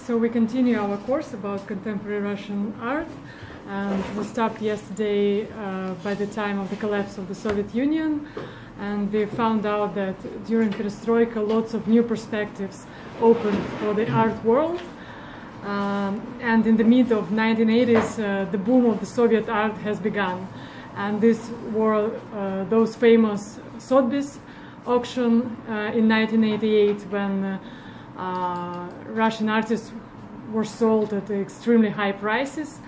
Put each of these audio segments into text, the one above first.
So we continue our course about contemporary Russian art, and we stopped yesterday by the time of the collapse of the Soviet Union, and we found out that during Perestroika lots of new perspectives opened for the art world, and in the mid of 1980s the boom of the Soviet art has begun, and this were those famous Sotheby's auction in 1988 when Russian artists were sold at extremely high prices,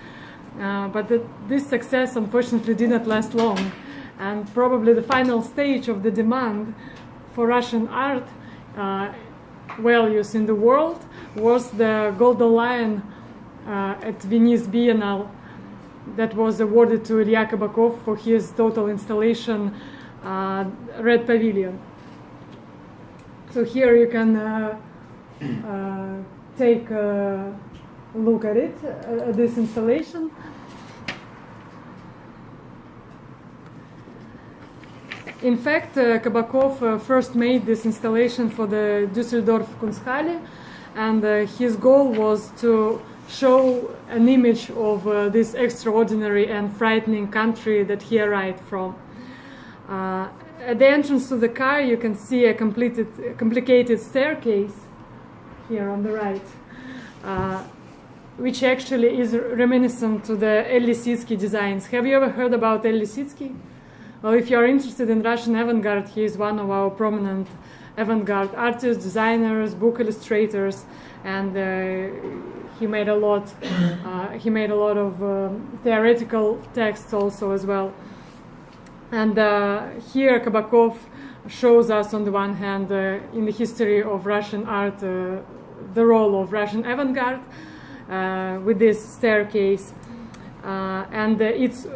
but this success unfortunately did not last long, and probably the final stage of the demand for Russian art values in the world was the Golden Lion at Venice Biennale that was awarded to Ilya Kabakov for his total installation Red Pavilion. So here you can take a look at it, this installation. In fact, Kabakov first made this installation for the Düsseldorf Kunsthalle, and his goal was to show an image of this extraordinary and frightening country that he arrived from. At the entrance to the car you can see a complicated staircase here on the right, which actually is reminiscent to the Lysitsky designs. Have you ever heard about Lysitsky? Well, if you are interested in Russian avant-garde, he is one of our prominent avant-garde artists, designers, book illustrators, and he made a lot. He made a lot of theoretical texts also as well. And here Kabakov shows us, on the one hand, in the history of Russian art, the role of Russian avant-garde with this staircase, and its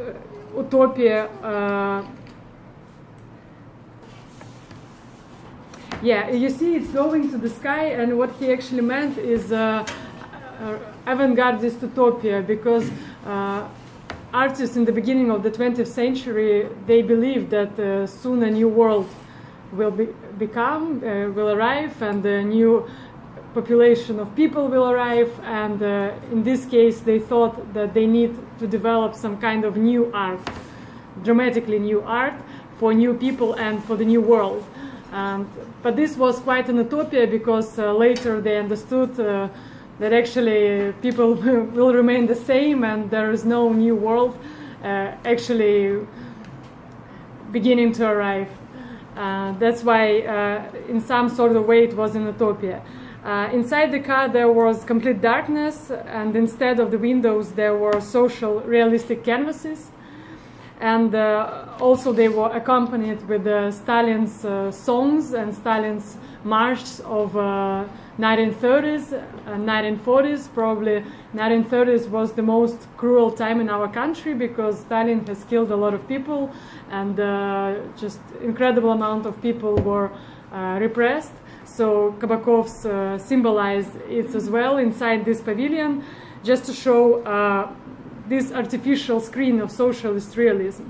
utopia. Yeah, you see it's going to the sky, and what he actually meant is avant-gardist utopia, because artists in the beginning of the 20th century, they believed that soon a new world will will arrive, and a new population of people will arrive, and in this case they thought that they need to develop some kind of new art, dramatically new art for new people and for the new world. But this was quite an utopia, because later they understood that actually people will remain the same, and there is no new world actually beginning to arrive. That's why in some sort of way it was an utopia. Inside the car there was complete darkness, and instead of the windows there were social realistic canvases, and also they were accompanied with Stalin's songs and Stalin's marches of 1930s and 1940s. Probably 1930s was the most cruel time in our country, because Stalin has killed a lot of people, and just incredible amount of people were repressed. So Kabakov's symbolized it as well inside this pavilion, just to show this artificial screen of socialist realism.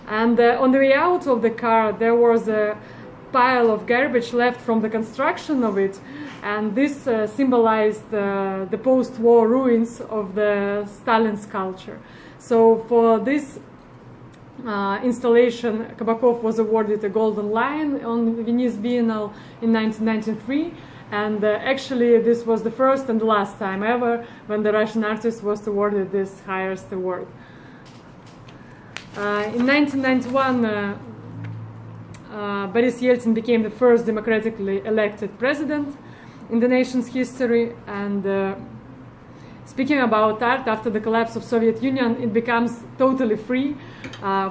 And on the way out of the car there was a pile of garbage left from the construction of it, and this symbolized the post-war ruins of the Stalin sculpture. So for this installation, Kabakov was awarded a Golden Lion on Venice Biennale in 1993, and actually this was the first and the last time ever when the Russian artist was awarded this highest award. In 1991, Boris Yeltsin became the first democratically elected president in the nation's history, and speaking about art, after the collapse of Soviet Union, it becomes totally free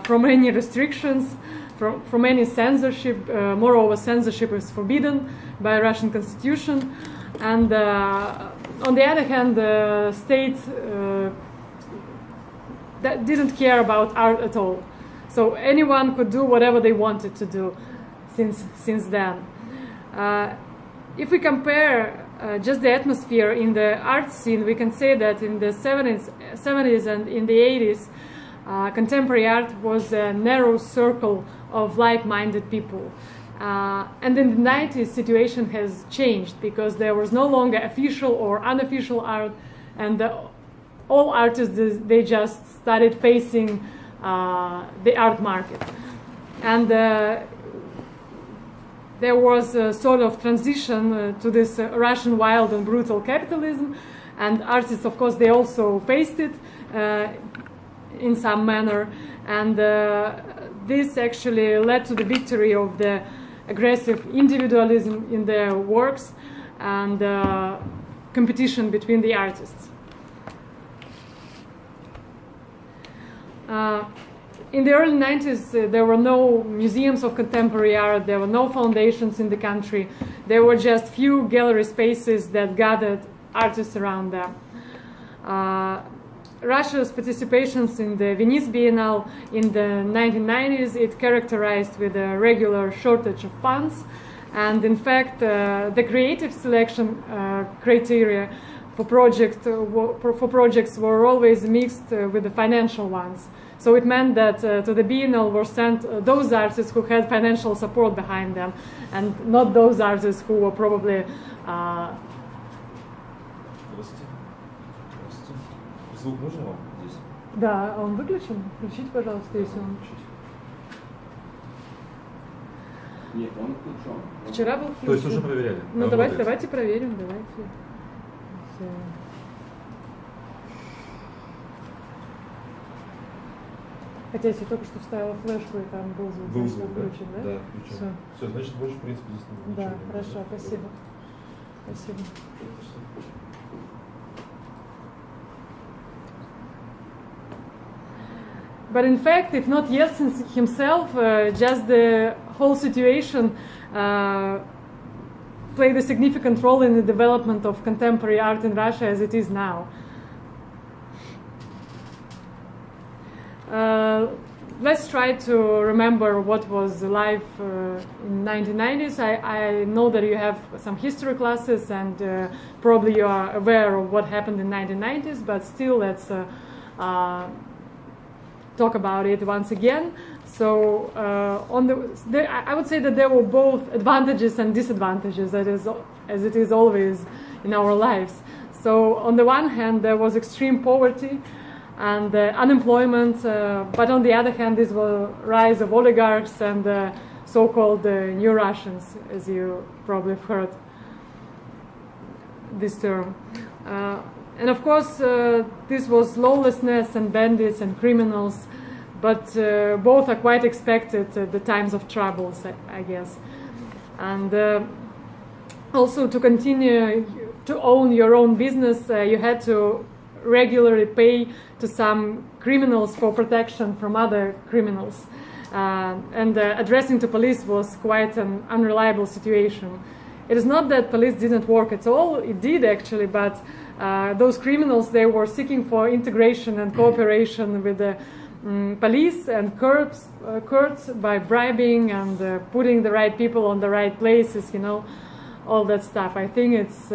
from any restrictions, from any censorship. Moreover, censorship is forbidden by Russian constitution, and on the other hand, the state that didn't care about art at all. So anyone could do whatever they wanted to do since then. If we compare just the atmosphere in the art scene, we can say that in the 70s and in the 80s, contemporary art was a narrow circle of like-minded people. And in the 90s, situation has changed because there was no longer official or unofficial art, and all artists, they just started facing the art market. And there was a sort of transition to this Russian wild and brutal capitalism, and artists, of course, they also faced it in some manner, and this actually led to the victory of the aggressive individualism in their works and competition between the artists. In the early 90s, there were no museums of contemporary art, there were no foundations in the country, there were just few gallery spaces that gathered artists around them. Russia's participations in the Venice Biennale in the 1990s, it characterized with a regular shortage of funds, and in fact the creative selection criteria for projects were always mixed with the financial ones. So it meant that to the Biennale were sent those artists who had financial support behind them, and not those artists who were probably Звук нужен вам здесь? Да, он выключен? Включите, пожалуйста, если он... Нет, он включен. Вчера был включен. То есть уже проверяли? Ну давайте проверим, давайте. Хотя я только что вставила флешку, и там был звук. Был звук, включен, да? Да, включен. Все, значит, больше, в принципе, здесь ничего. Да, хорошо, спасибо. Спасибо. But in fact, if not Yeltsin himself, just the whole situation played a significant role in the development of contemporary art in Russia as it is now. Let's try to remember what was life in 1990s. I know that you have some history classes and probably you are aware of what happened in 1990s, but still let's talk about it once again. So I would say that there were both advantages and disadvantages, as it is always in our lives. So on the one hand, there was extreme poverty and unemployment, but on the other hand, this was rise of oligarchs and so-called new Russians, as you probably have heard this term. And of course, this was lawlessness and bandits and criminals, but both are quite expected at the times of troubles, I guess. And also to continue to own your own business, you had to regularly pay to some criminals for protection from other criminals. And addressing to police was quite an unreliable situation. It is not that police didn't work at all, it did actually, but those criminals, they were seeking for integration and cooperation with the police and courts by bribing and putting the right people on the right places, you know, all that stuff. I think it's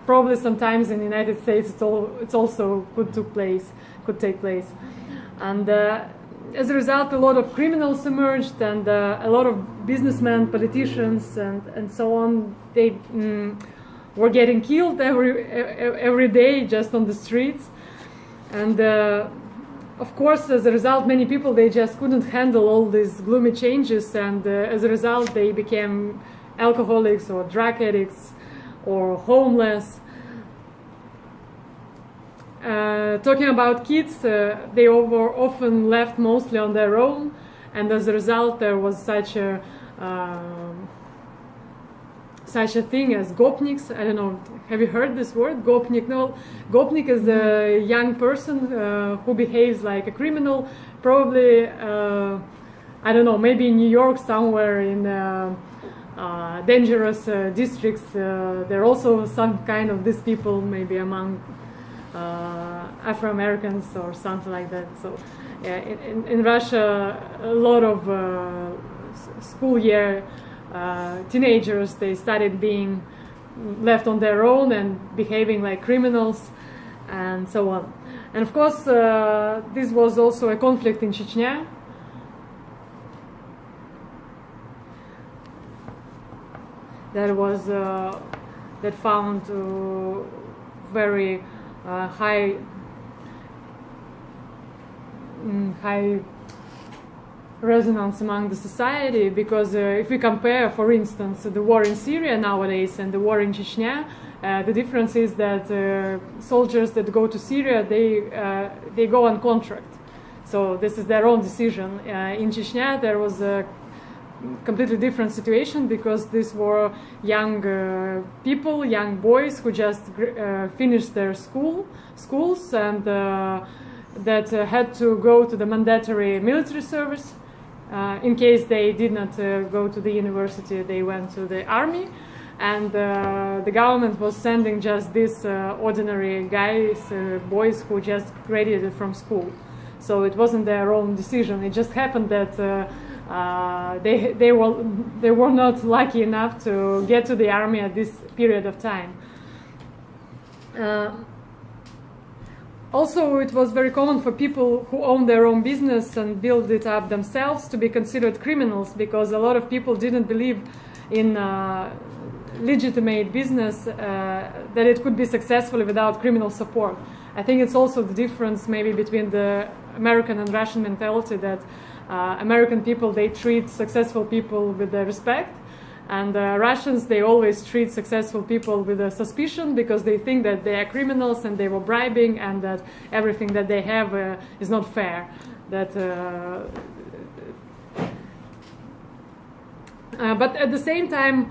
probably sometimes in the United States it's also could take place. And as a result, a lot of criminals emerged, and a lot of businessmen, politicians, and so on, they were getting killed every day just on the streets. And of course, as a result, many people, they just couldn't handle all these gloomy changes, and as a result, they became alcoholics or drug addicts or homeless. Talking about kids, they were often left mostly on their own, and as a result, there was such a thing as gopniks. I don't know, have you heard this word, gopnik? No, gopnik is a young person who behaves like a criminal, probably, I don't know, maybe in New York, somewhere in dangerous districts. There are also some kind of these people, maybe among Afro-Americans or something like that. So in Russia, a lot of school year teenagers, they started being left on their own and behaving like criminals and so on. And of course, this was also a conflict in Chechnya. that found very high resonance among the society, because if we compare, for instance, the war in Syria nowadays and the war in Chechnya, the difference is that soldiers that go to Syria, they go on contract. So this is their own decision. In Chechnya, there was a completely different situation, because these were young people, young boys who just finished their schools and that had to go to the mandatory military service. In case they did not go to the university, they went to the army, and the government was sending just these ordinary guys, boys who just graduated from school. So it wasn't their own decision. It just happened that they were not lucky enough to get to the army at this period of time. Also, it was very common for people who own their own business and build it up themselves to be considered criminals, because a lot of people didn't believe in legitimate business, that it could be successful without criminal support. I think it's also the difference maybe between the American and Russian mentality, that American people, they treat successful people with respect, and Russians, they always treat successful people with a suspicion, because they think that they are criminals and they were bribing, and that everything that they have is not fair. But at the same time,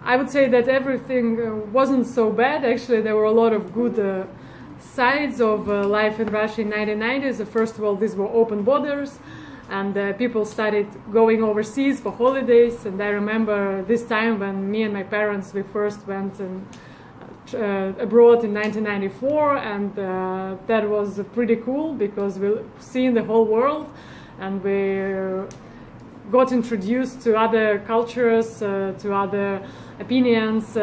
I would say that everything wasn't so bad. Actually, there were a lot of good sides of life in Russia in 1990s. First of all, these were open borders, and people started going overseas for holidays. And I remember this time when me and my parents, we first went abroad in 1994, and that was pretty cool, because we seen the whole world, and we got introduced to other cultures, to other opinions,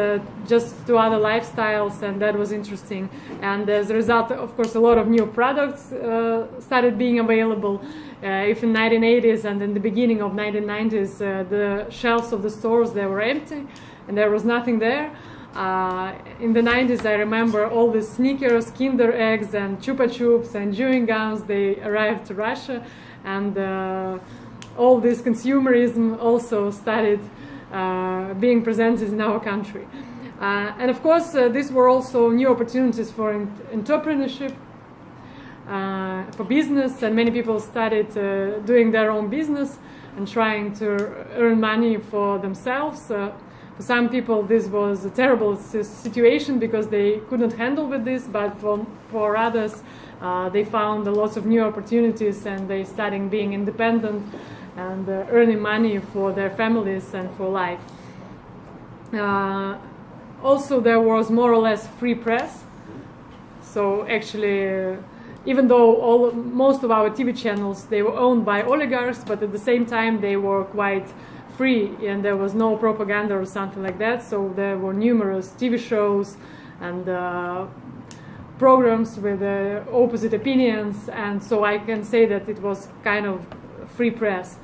just to other lifestyles, and that was interesting. And as a result, of course, a lot of new products started being available. If in 1980s and in the beginning of 1990s, the shelves of the stores, they were empty and there was nothing there. In the 90s, I remember all the Snickers, Kinder eggs, and Chupa Chups and chewing gums, they arrived to Russia, and all this consumerism also started being presented in our country. And of course, these were also new opportunities for entrepreneurship, for business, and many people started doing their own business and trying to earn money for themselves. For some people, this was a terrible situation, because they couldn't handle with this, but for others, they found lots of new opportunities, and they started being independent and earning money for their families and for life. Also, there was more or less free press. So actually, even though most of our TV channels, they were owned by oligarchs, but at the same time they were quite free, and there was no propaganda or something like that. So there were numerous TV shows and programs with opposite opinions, and so I can say that it was kind of free press.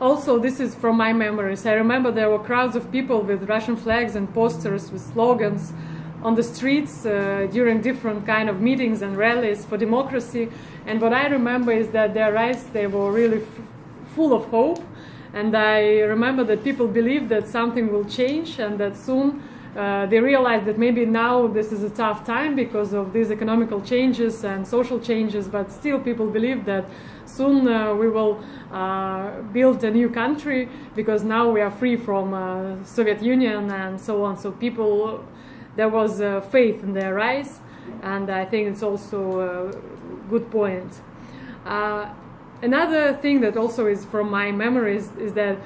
Also, this is from my memories. I remember there were crowds of people with Russian flags and posters with slogans on the streets during different kind of meetings and rallies for democracy. And what I remember is that their rights, they were really full of hope. And I remember that people believed that something will change, and that soon they realized that maybe now this is a tough time because of these economical changes and social changes, but still people believe that soon we will build a new country, because now we are free from Soviet Union and so on. So people, there was faith in their rise, and I think it's also a good point. Another thing that also is from my memories is that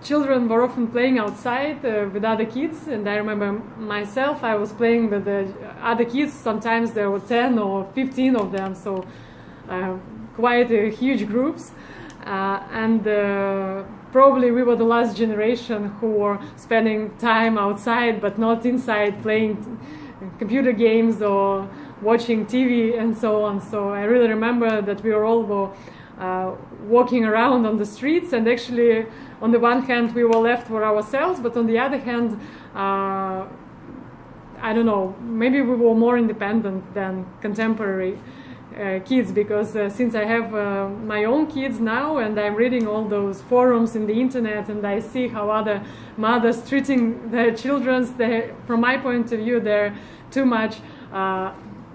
children were often playing outside with other kids, and I remember myself, I was playing with the other kids. Sometimes there were 10 or 15 of them, so quite huge groups. And probably we were the last generation who were spending time outside, but not inside playing computer games or watching TV and so on. So I really remember that we were all walking around on the streets, and actually on the one hand we were left for ourselves, but on the other hand I don't know, maybe we were more independent than contemporary kids, because since I have my own kids now, and I'm reading all those forums in the internet, and I see how other mothers treating their children, from my point of view, they're too much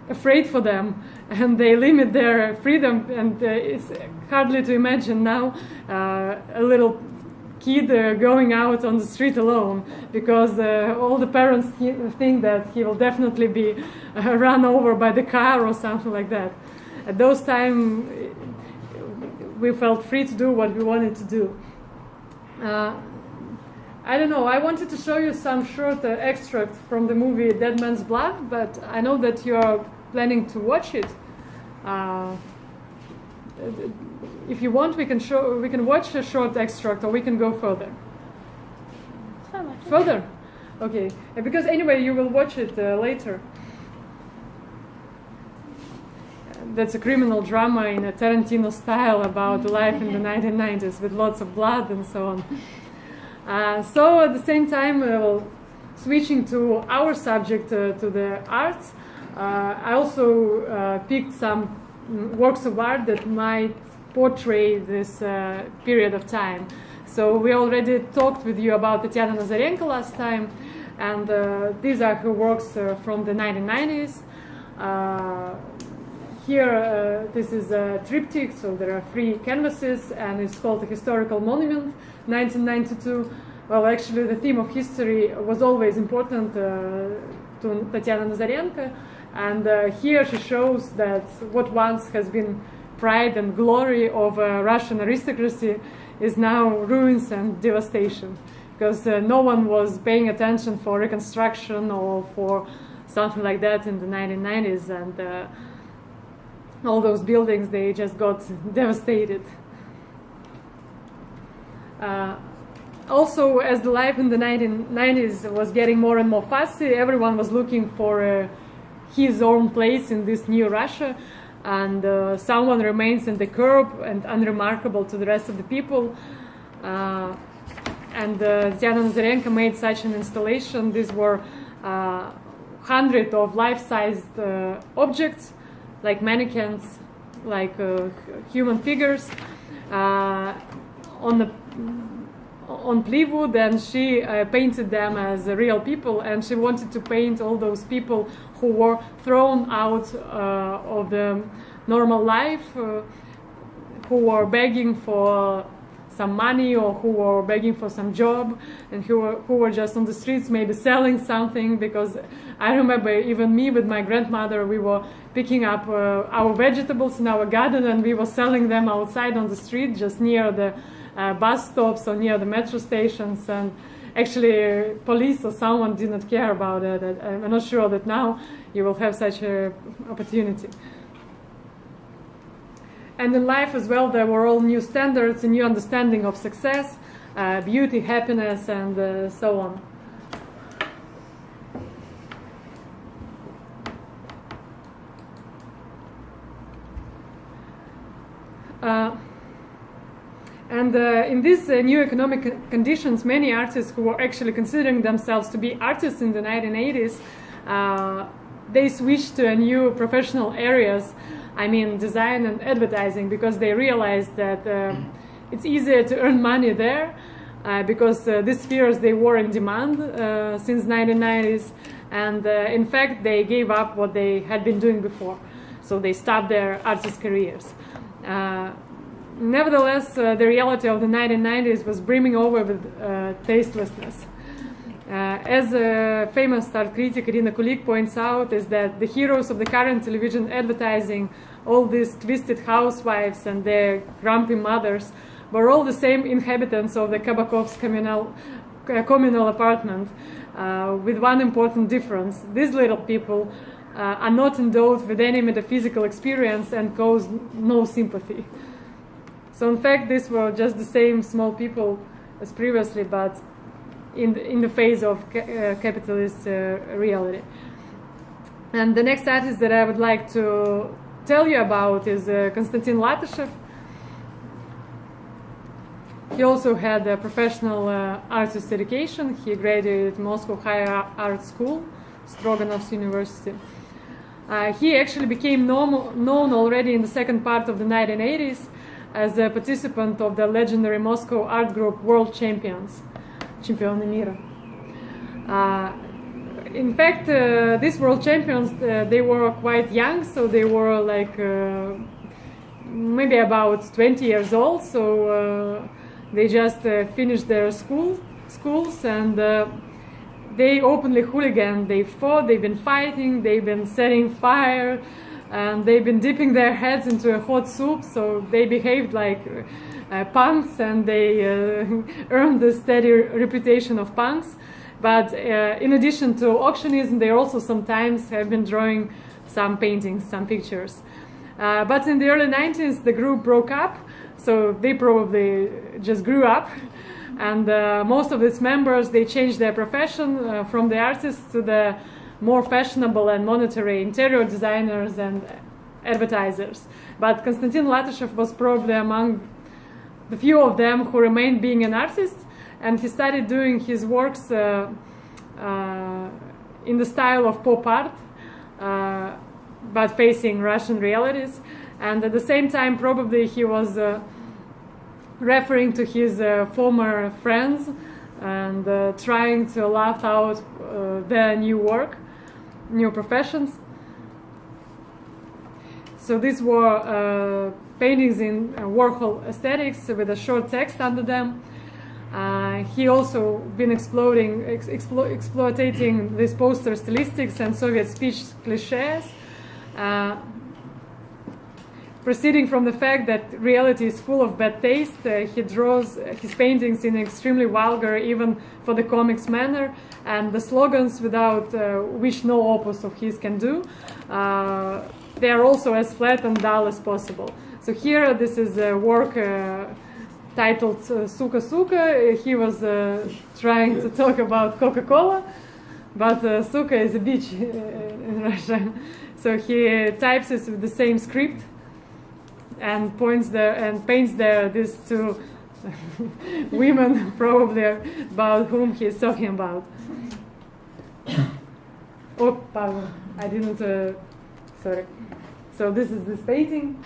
afraid for them, and they limit their freedom, and it's hardly to imagine now a little kid going out on the street alone, because all the parents think that he will definitely be run over by the car or something like that. At those times, we felt free to do what we wanted to do. I don't know, I wanted to show you some short extract from the movie Dead Man's Blood, but I know that you are planning to watch it. If you want, we can watch a short extract, or we can go further. Further? Okay. Because anyway, you will watch it later. That's a criminal drama in a Tarantino style about life in the 1990s with lots of blood and so on. So at the same time, switching to our subject, to the arts, I also picked some works of art that might portray this period of time. So we already talked with you about Tatiana Nazarenko last time, and these are her works from the 1990s. Here, this is a triptych, so there are 3 canvases, and it's called A Historical Monument, 1992. Well, actually, the theme of history was always important to Tatiana Nazarenko, and here she shows that what once has been pride and glory of Russian aristocracy is now ruins and devastation, because no one was paying attention for reconstruction or for something like that in the 1990s, and all those buildings, they just got devastated. Also, as the life in the 1990s was getting more and more fussy, everyone was looking for his own place in this new Russia, and someone remains in the curb and unremarkable to the rest of the people. And Tatiana Nazarenko made such an installation. These were hundreds of life-sized objects, like mannequins, like human figures, on plywood, and she painted them as real people, and she wanted to paint all those people who were thrown out of the normal life, who were begging for some money, or who were begging for some job, and who were just on the streets maybe selling something. Because I remember even me with my grandmother, we were picking up our vegetables in our garden, and we were selling them outside on the street, just near the bus stops or near the metro stations. And actually police or someone did not care about it. I'm not sure that now you will have such an opportunity. And in life as well, there were all new standards, a new understanding of success, beauty, happiness, and so on. In these new economic conditions, many artists who were actually considering themselves to be artists in the 1980s, they switched to a new professional areas, I mean design and advertising, because they realized that it's easier to earn money there, because these spheres, they were in demand since 1990s, and in fact they gave up what they had been doing before, so they stopped their artist careers. Nevertheless, the reality of the 1990s was brimming over with tastelessness. As a famous art critic Oleg Kulik points out, is that the heroes of the current television advertising, all these twisted housewives and their grumpy mothers, were all the same inhabitants of the Kabakov's communal apartment, with one important difference. These little people are not endowed with any metaphysical experience and cause no sympathy. So in fact, these were just the same small people as previously, but in the phase of capitalist reality. And the next artist that I would like to tell you about is Konstantin Latyshev. He also had a professional artist education. He graduated Moscow Higher Art School, Stroganov's University. He actually became known already in the second part of the 1980s as a participant of the legendary Moscow art group World Champions, Чемпионы мира. In fact, these world champions, they were quite young, so they were like maybe about 20 years old, so they just finished their schools, and they openly hooliganed. They fought, they've been fighting, they've been setting fire, and they've been dipping their heads into a hot soup, so they behaved like punks, and they earned the steady reputation of punks. But in addition to auctionism, they also sometimes have been drawing some paintings, some pictures. But in the early 90s, the group broke up, so they probably just grew up. And most of its members, they changed their profession from the artists to the more fashionable and monetary interior designers and advertisers. But Konstantin Latyshev was probably among the few of them who remained being an artist, and he started doing his works in the style of pop art, but facing Russian realities. And at the same time, probably he was referring to his former friends and trying to laugh out their new work, new professions. So these were paintings in Warhol aesthetics with a short text under them. He also been exploiting these poster stylistics and Soviet speech cliches, proceeding from the fact that reality is full of bad taste. He draws his paintings in an extremely vulgar, even for the comics manner, and the slogans without which no opus of his can do. They are also as flat and dull as possible. So here, this is a work titled Suka Suka. He was trying to talk about Coca-Cola, but Suka is a beach in Russia. So he types it with the same script and points there and paints there these two women, probably about whom he is talking about. Oh, pardon, I didn't. Sorry. So this is this painting.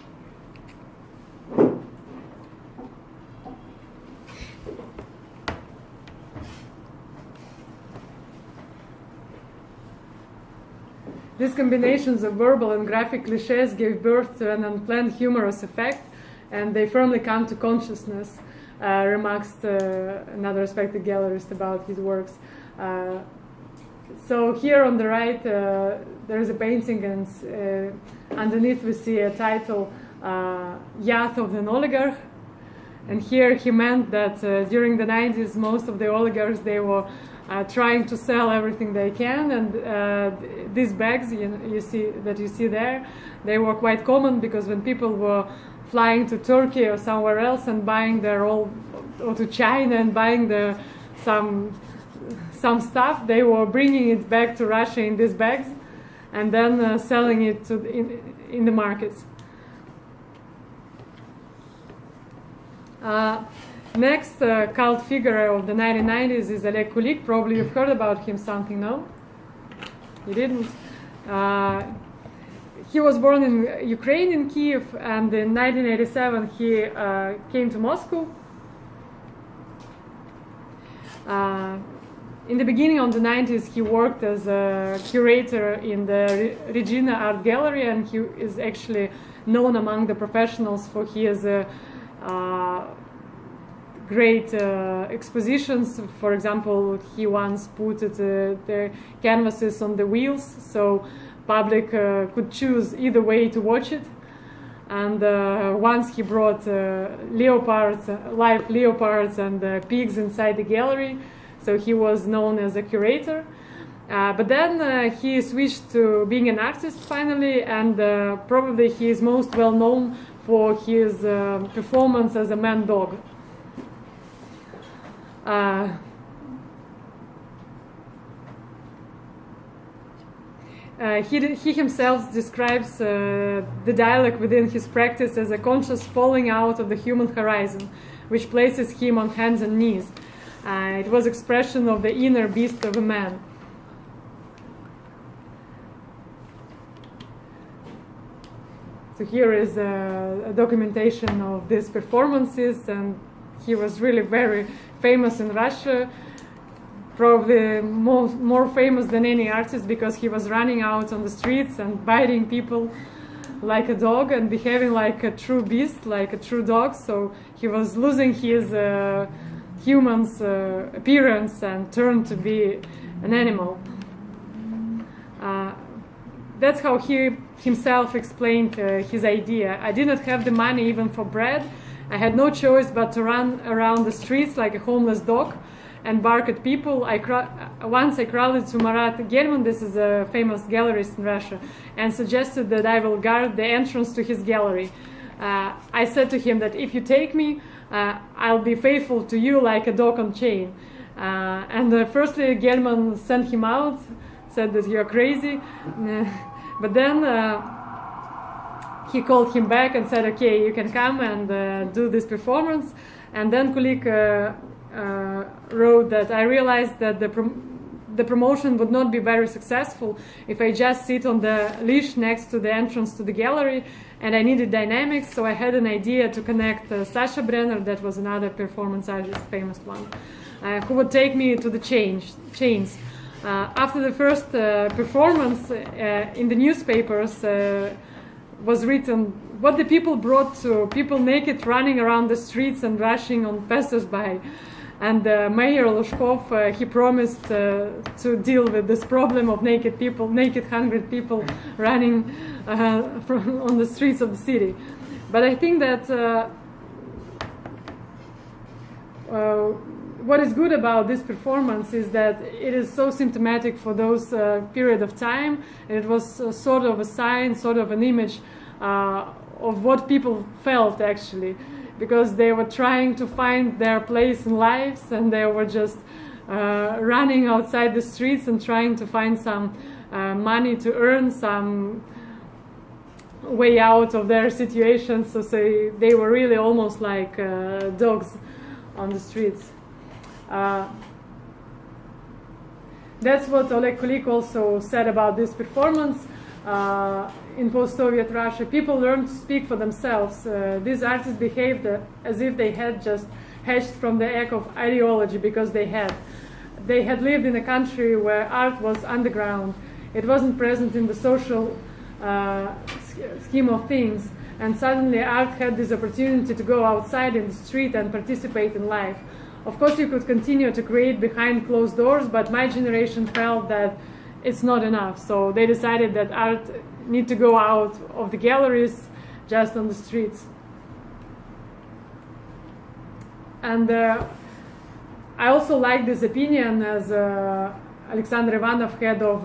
These combinations of verbal and graphic cliches gave birth to an unplanned humorous effect, and they firmly come to consciousness, remarks another respected gallerist about his works. So here on the right, there is a painting, and underneath we see a title, Yacht of an Oligarch. And here he meant that during the 90s, most of the oligarchs, they were trying to sell everything they can, and these bags you see there, they were quite common, because when people were flying to Turkey or somewhere else and buying or to China and buying some stuff, they were bringing it back to Russia in these bags and then selling it in the markets. Next cult figure of the 1990s is Oleg Kulik. Probably you've heard about him something, no? You didn't? He was born in Ukraine, in Kiev, and in 1987 he came to Moscow. In the beginning of the 90s, he worked as a curator in the Regina Art Gallery, and he is actually known among the professionals for his great expositions. For example, he once put the canvases on the wheels, so public could choose either way to watch it. And once he brought live leopards and pigs inside the gallery, so he was known as a curator. But then he switched to being an artist finally, and probably he is most well known for his performance as a man-dog. He himself describes the dialogue within his practice as a conscious falling out of the human horizon, which places him on hands and knees. It was expression of the inner beast of a man. So here is a documentation of these performances, and he was really very famous in Russia, probably more famous than any artist, because he was running out on the streets and biting people like a dog and behaving like a true beast, like a true dog. So he was losing his human's appearance and turned to be an animal. That's how he himself explained his idea. I did not have the money even for bread. I had no choice but to run around the streets like a homeless dog and bark at people. Once I crowded to Marat Gelman, this is a famous gallerist in Russia, and suggested that I will guard the entrance to his gallery. I said to him that if you take me, I'll be faithful to you like a dog on chain. Firstly, Gelman sent him out, said that you're crazy. But then he called him back and said, okay, you can come and do this performance. And then Kulik wrote that I realized that the promotion would not be very successful if I just sit on the leash next to the entrance to the gallery, and I needed dynamics, so I had an idea to connect Sasha Brenner, that was another performance artist, famous one, who would take me to the chains. After the first performance, in the newspapers was written what the people brought to people naked running around the streets and rushing on passers-by. And Mayor Luzhkov, he promised to deal with this problem of naked people, naked hungry people running on the streets of the city. But I think that what is good about this performance is that it is so symptomatic for those period of time. It was sort of a sign, sort of an image of what people felt actually, because they were trying to find their place in lives, and they were just running outside the streets and trying to find some money to earn, some way out of their situation. So they were really almost like dogs on the streets. That's what Oleg Kulik also said about this performance. In post-Soviet Russia, people learned to speak for themselves. These artists behaved as if they had just hatched from the egg of ideology, because they had lived in a country where art was underground. It wasn't present in the social scheme of things, and suddenly art had this opportunity to go outside in the street and participate in life. Of course, you could continue to create behind closed doors, but my generation felt that it's not enough. So they decided that art need to go out of the galleries, just on the streets. And I also like this opinion, as Alexander Ivanov, head of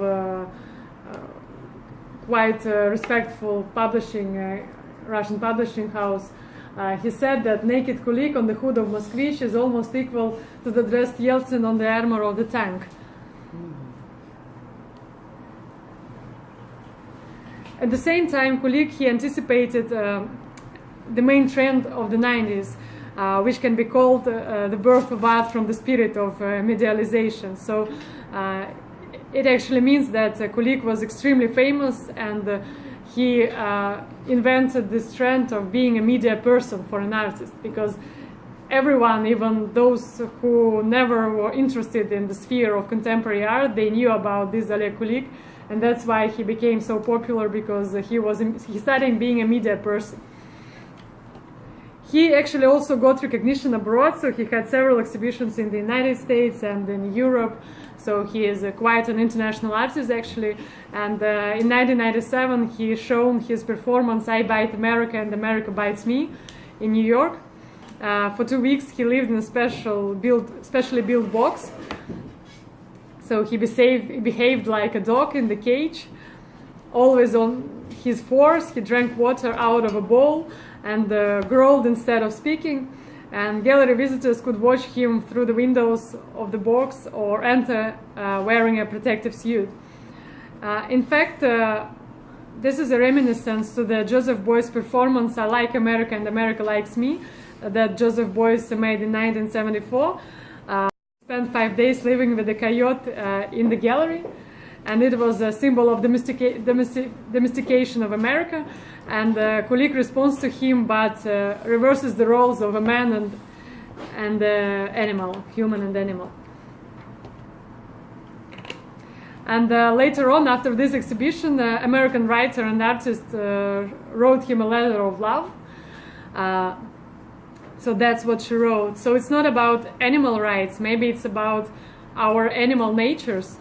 quite respectful publishing, Russian publishing house, he said that naked Kulik on the hood of Moskvich is almost equal to the dressed Yeltsin on the armor of the tank. At the same time, Kulik, he anticipated the main trend of the 90s, which can be called the birth of art from the spirit of medialization. So it actually means that Kulik was extremely famous, and he invented this trend of being a media person for an artist, because everyone, even those who never were interested in the sphere of contemporary art, they knew about this Oleg Kulik, and that's why he became so popular, because he started being a media person. He actually also got recognition abroad, so he had several exhibitions in the United States and in Europe. So he is quite an international artist actually. And in 1997 he shown his performance "I Bite America and America Bites Me" in New York. For 2 weeks he lived in a specially built box. So he behaved like a dog in the cage, always on his fours. He drank water out of a bowl and growled instead of speaking. And gallery visitors could watch him through the windows of the box or enter wearing a protective suit. In fact, this is a reminiscence to the Joseph Beuys performance "I Like America and America Likes Me," that Joseph Beuys made in 1974. Spent 5 days living with the coyote in the gallery, and it was a symbol of domestication of America. And Kulik responds to him, but reverses the roles of a man and animal, human and animal. And later on, after this exhibition, American writer and artist wrote him a letter of love. So that's what she wrote. So it's not about animal rights. Maybe it's about our animal natures.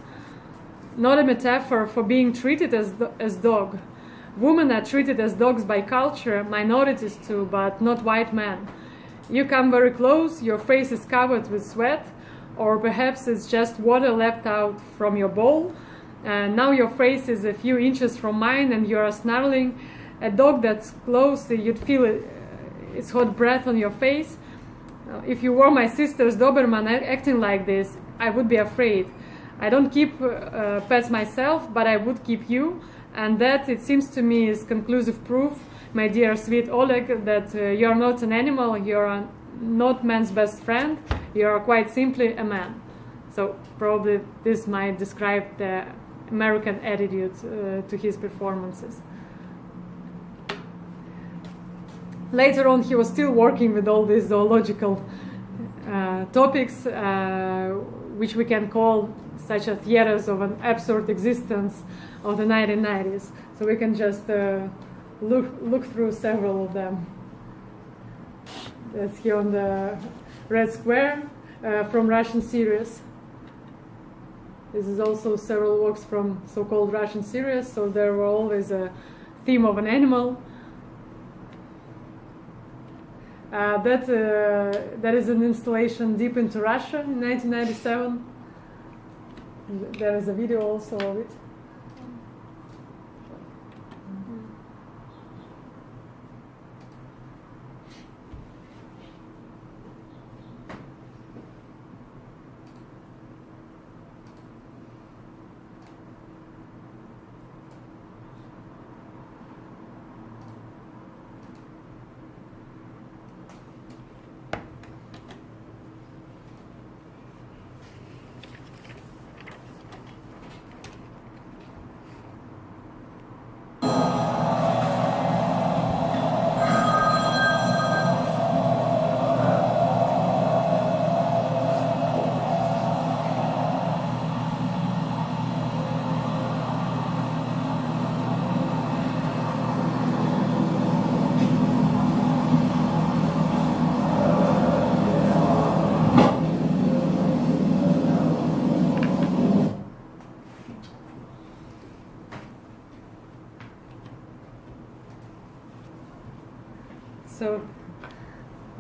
Not a metaphor for being treated as dog. Women are treated as dogs by culture, minorities too, but not white men. You come very close, your face is covered with sweat, or perhaps it's just water leapt out from your bowl. Now your face is a few inches from mine and you are snarling. A dog that's close, you'd feel its hot breath on your face. If you were my sister's Doberman acting like this, I would be afraid. I don't keep pets myself, but I would keep you. And that, it seems to me, is conclusive proof, my dear sweet Oleg, that you are not an animal, you are not man's best friend, you are quite simply a man. So probably this might describe the American attitude to his performances. Later on, he was still working with all these zoological topics, which we can call such as theaters of an absurd existence of the 1990s. So we can just look through several of them. That's here on the red square from Russian series. This is also several works from so-called Russian series. So there were always a theme of an animal. That is an installation deep into Russia in 1997. There is a video also of it. So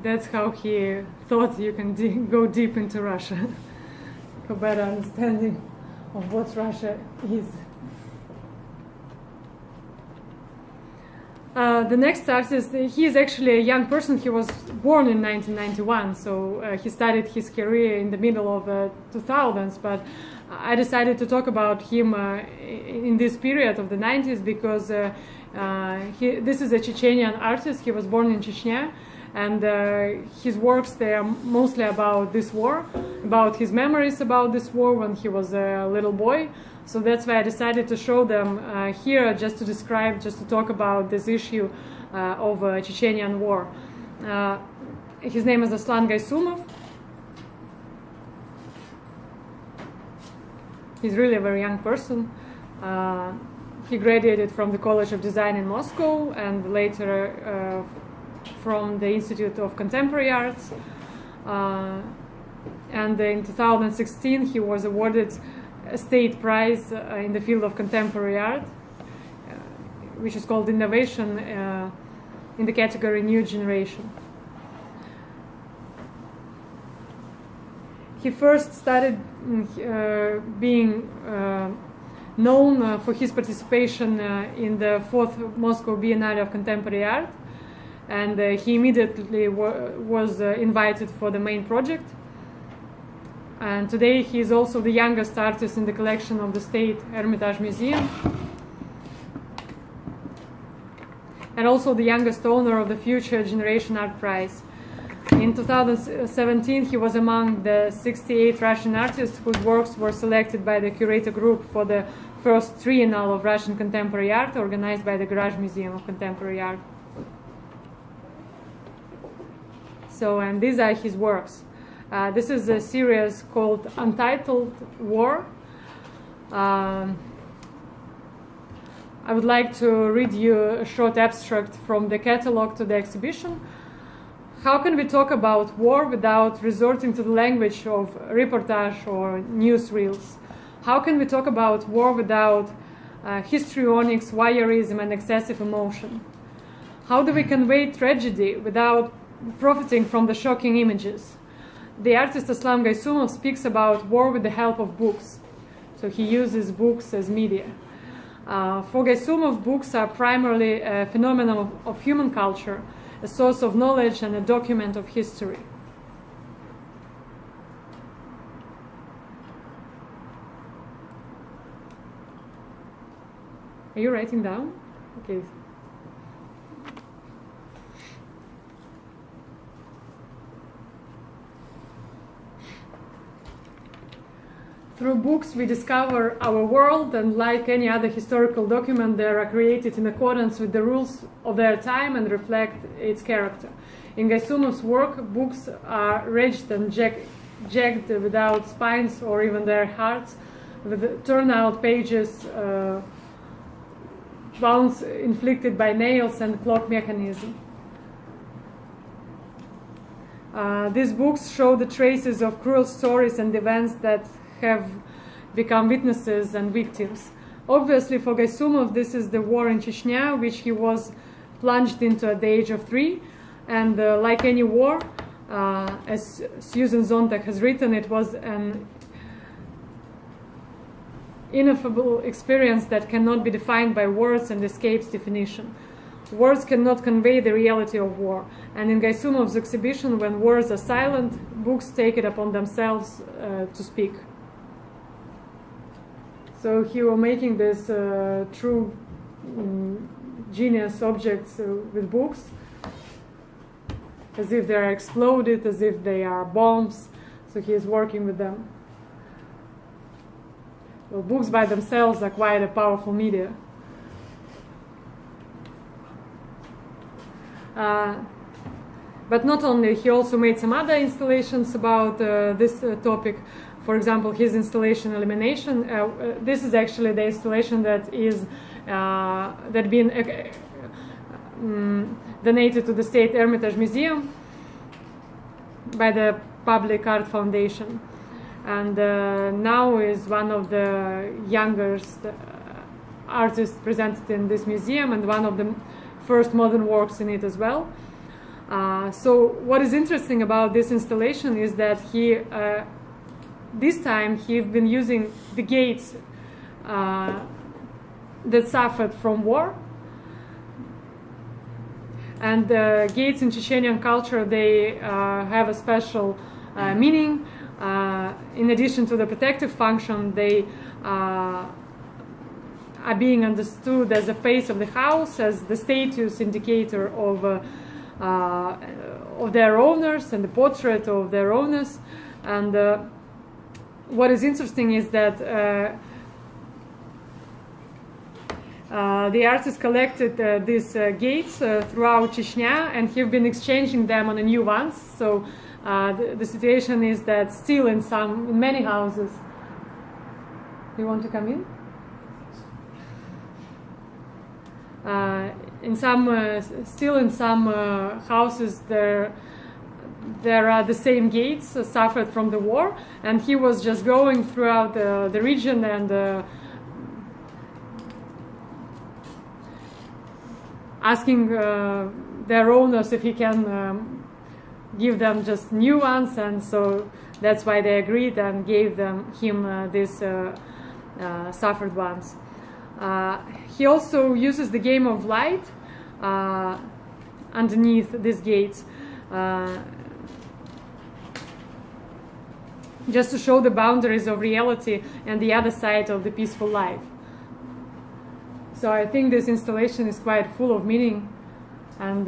that's how he thought you can go deep into Russia for better understanding of what Russia is. The next artist, he is actually a young person. He was born in 1991, so he started his career in the middle of the 2000s, but I decided to talk about him in this period of the 90s because this is a Chechnyan artist. He was born in Chechnya, and his works, they are mostly about this war, about his memories about this war when he was a little boy. So that's why I decided to show them here, just to describe, just to talk about this issue of Chechnyan war. His name is Aslan Gaisumov. He's really a very young person. He graduated from the College of Design in Moscow and later from the Institute of Contemporary Arts. And in 2016 he was awarded a state prize in the field of contemporary art, which is called Innovation in the category New Generation. He first started being known for his participation in the 4th Moscow Biennale of Contemporary Art, and he immediately was invited for the main project. And today he is also the youngest artist in the collection of the State Hermitage Museum, and also the youngest owner of the Future Generation Art Prize. In 2017, he was among the 68 Russian artists whose works were selected by the curator group for the first Triennale of Russian Contemporary Art, organized by the Garage Museum of Contemporary Art. So, and these are his works. This is a series called Untitled War. I would like to read you a short abstract from the catalog to the exhibition. How can we talk about war without resorting to the language of reportage or newsreels? How can we talk about war without histrionics, voyeurism, and excessive emotion? How do we convey tragedy without profiting from the shocking images? The artist Aslan Gaisumov speaks about war with the help of books. So he uses books as media. For Gaisumov, books are primarily a phenomenon of human culture, a source of knowledge and a document of history. Are you writing down? Okay. Through books, we discover our world, and like any other historical document, they are created in accordance with the rules of their time and reflect its character. In Gaisumov's work, books are ridged and jagged without spines or even their hearts, with turnout pages, wounds inflicted by nails and clock mechanism. These books show the traces of cruel stories and events that have become witnesses and victims. Obviously, for Gaisumov, this is the war in Chechnya, which he was plunged into at the age of 3. And like any war, as Susan Sontag has written, it was an ineffable experience that cannot be defined by words and escapes definition. Words cannot convey the reality of war. And in Gaisumov's exhibition, when words are silent, books take it upon themselves to speak. So he was making this true genius objects with books, as if they are exploded, as if they are bombs. So he is working with them. Well, books by themselves are quite a powerful media. But not only, he also made some other installations about this topic. For example, his installation Elimination. This is actually the installation that is been donated to the State Hermitage Museum by the Public Art Foundation, and now is one of the youngest artists presented in this museum, and one of the first modern works in it as well. So what is interesting about this installation is that he this time he's been using the gates that suffered from war. And gates in Chechnyan culture, they have a special meaning. In addition to the protective function, they are being understood as a face of the house, as the status indicator of their owners and the portrait of their owners. And what is interesting is that the artist collected these gates throughout Chechnya, and have been exchanging them on a new ones. So the situation is that still in many houses. You want to come in? Still in some houses there are the same gates suffered from the war, and he was just going throughout the region and asking their owners if he can give them just new ones, and so that's why they agreed and gave him these suffered ones. He also uses the game of light underneath these gates, just to show the boundaries of reality and the other side of the peaceful life. So I think this installation is quite full of meaning. and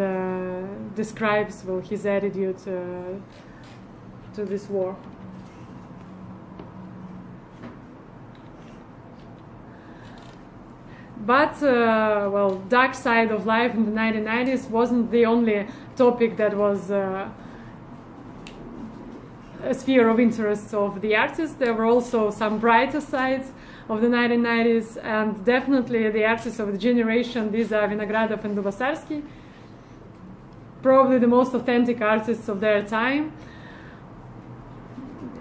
describes, well, his attitude to this war. But, well, dark side of life in the 1990s wasn't the only topic that was a sphere of interest of the artists. There were also some brighter sides of the 1990s, and definitely the artists of the generation, these are Vinogradov and Dubossarsky, probably the most authentic artists of their time.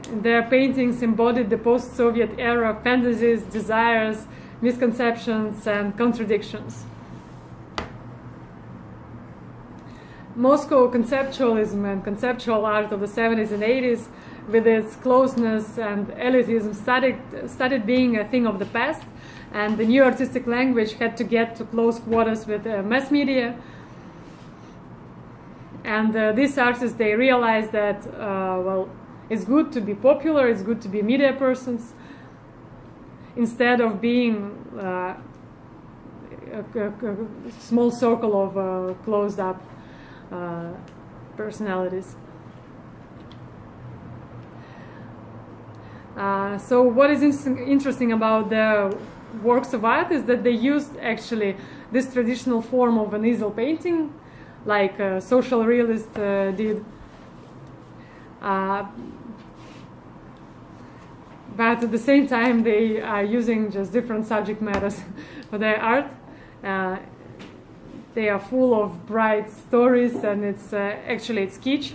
Their paintings embodied the post-Soviet era fantasies, desires, misconceptions, and contradictions. Moscow conceptualism and conceptual art of the 70s and 80s, with its closeness and elitism, started being a thing of the past, and the new artistic language had to get to close quarters with mass media. And these artists, they realized that, well, it's good to be popular, it's good to be media persons, instead of being a small circle of closed-up personalities. So what is interesting about the works of art is that they used actually this traditional form of an easel painting, like social realist did. But at the same time, they are using just different subject matters for their art. They are full of bright stories, and it's actually it's kitsch,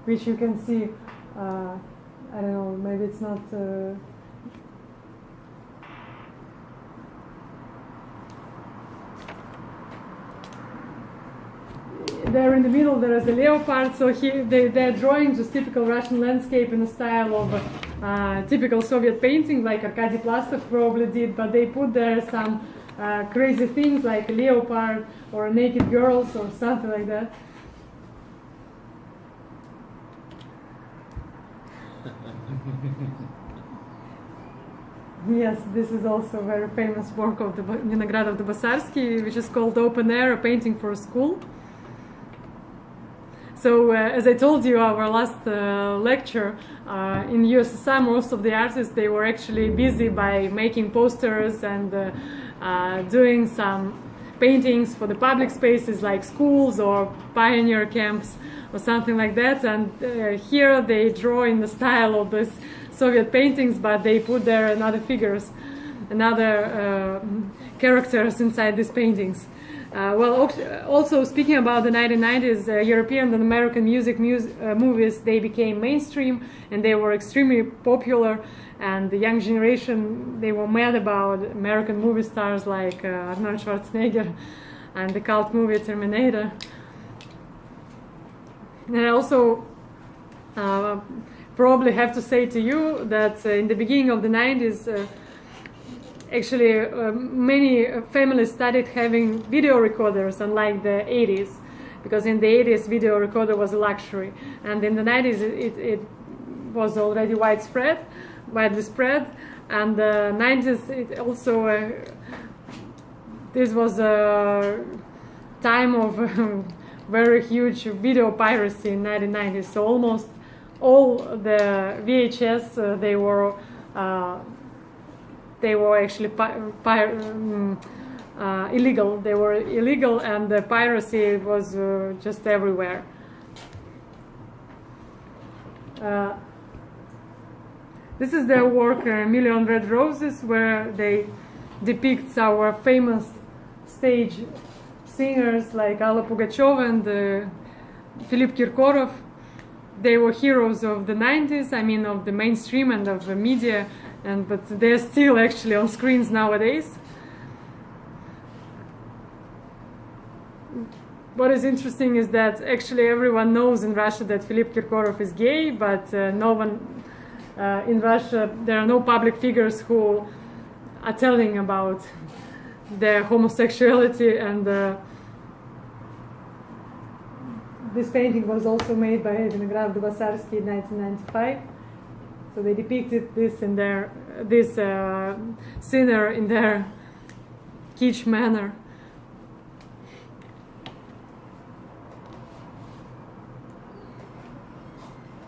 which you can see. I don't know, maybe it's not. There in the middle there is a leopard, so they're drawing just typical Russian landscape in the style of typical Soviet painting, like Arkady Plastov probably did, but they put there some crazy things like a leopard or naked girls or something like that. Yes, this is also a very famous work of the Vinogradov Dubossarsky, which is called Open Air, a painting for a school. So, as I told you, our last lecture, in USSR, most of the artists, they were actually busy by making posters and doing some paintings for the public spaces like schools or pioneer camps or something like that. And here they draw in the style of these Soviet paintings, but they put there another figures, another characters inside these paintings. Well, also speaking about the 1990s, European and American movies, they became mainstream and they were extremely popular, and the young generation, they were mad about American movie stars like Arnold Schwarzenegger and the cult movie Terminator. And I also probably have to say to you that in the beginning of the 90s, actually, many families started having video recorders, unlike the 80s, because in the 80s, video recorder was a luxury, and in the 90s, it was already widely spread, and the 90s, it also, this was a time of very huge video piracy in 1990s, so almost all the VHS, they were actually illegal. They were illegal, and the piracy was just everywhere. This is their work, Million Red Roses, where they depict our famous stage singers like Alla Pugacheva and Philip Kirkorov. They were heroes of the 90s, I mean of the mainstream and of the media, but they're still actually on screens nowadays. What is interesting is that actually everyone knows in Russia that Philip Kirkorov is gay, but no one in Russia, there are no public figures who are telling about their homosexuality, and this painting was also made by Vinogradov Dubossarsky in 1995. So they depicted this in their sinner in their kitsch manner,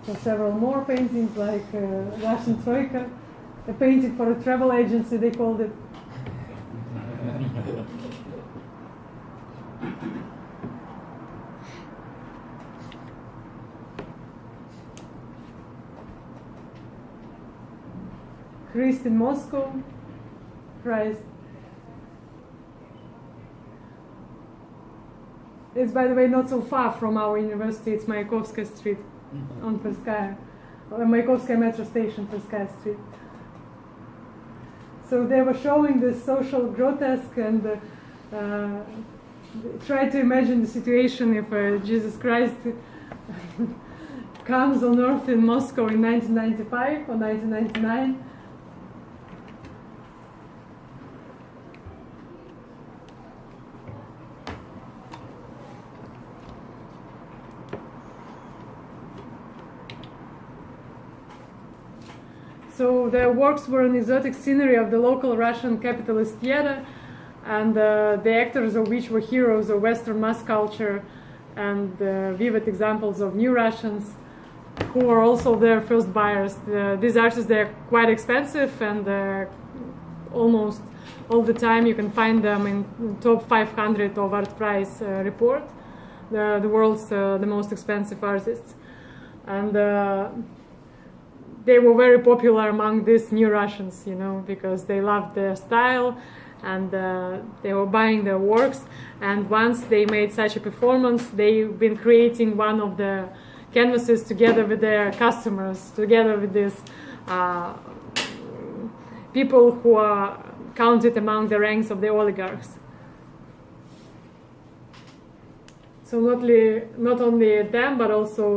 So several more paintings like Russian Troika, a painting for a travel agency, they called it. Christ in Moscow, Christ. It's, by the way, not so far from our university. It's Mayakovskaya Street on Tverskaya, Mayakovskaya metro station, Tverskaya Street. So they were showing this social grotesque and try to imagine the situation if Jesus Christ comes on earth in Moscow in 1995 or 1999. So their works were an exotic scenery of the local Russian capitalist theater, and the actors of which were heroes of Western mass culture and vivid examples of new Russians who were also their first buyers. These artists, they're quite expensive, and almost all the time you can find them in top 500 of Art Price report, the world's the most expensive artists. And they were very popular among these new Russians, you know, because they loved their style and they were buying their works. And once they made such a performance, they've been creating one of the canvases together with their customers, together with these people who are counted among the ranks of the oligarchs. So not only them, but also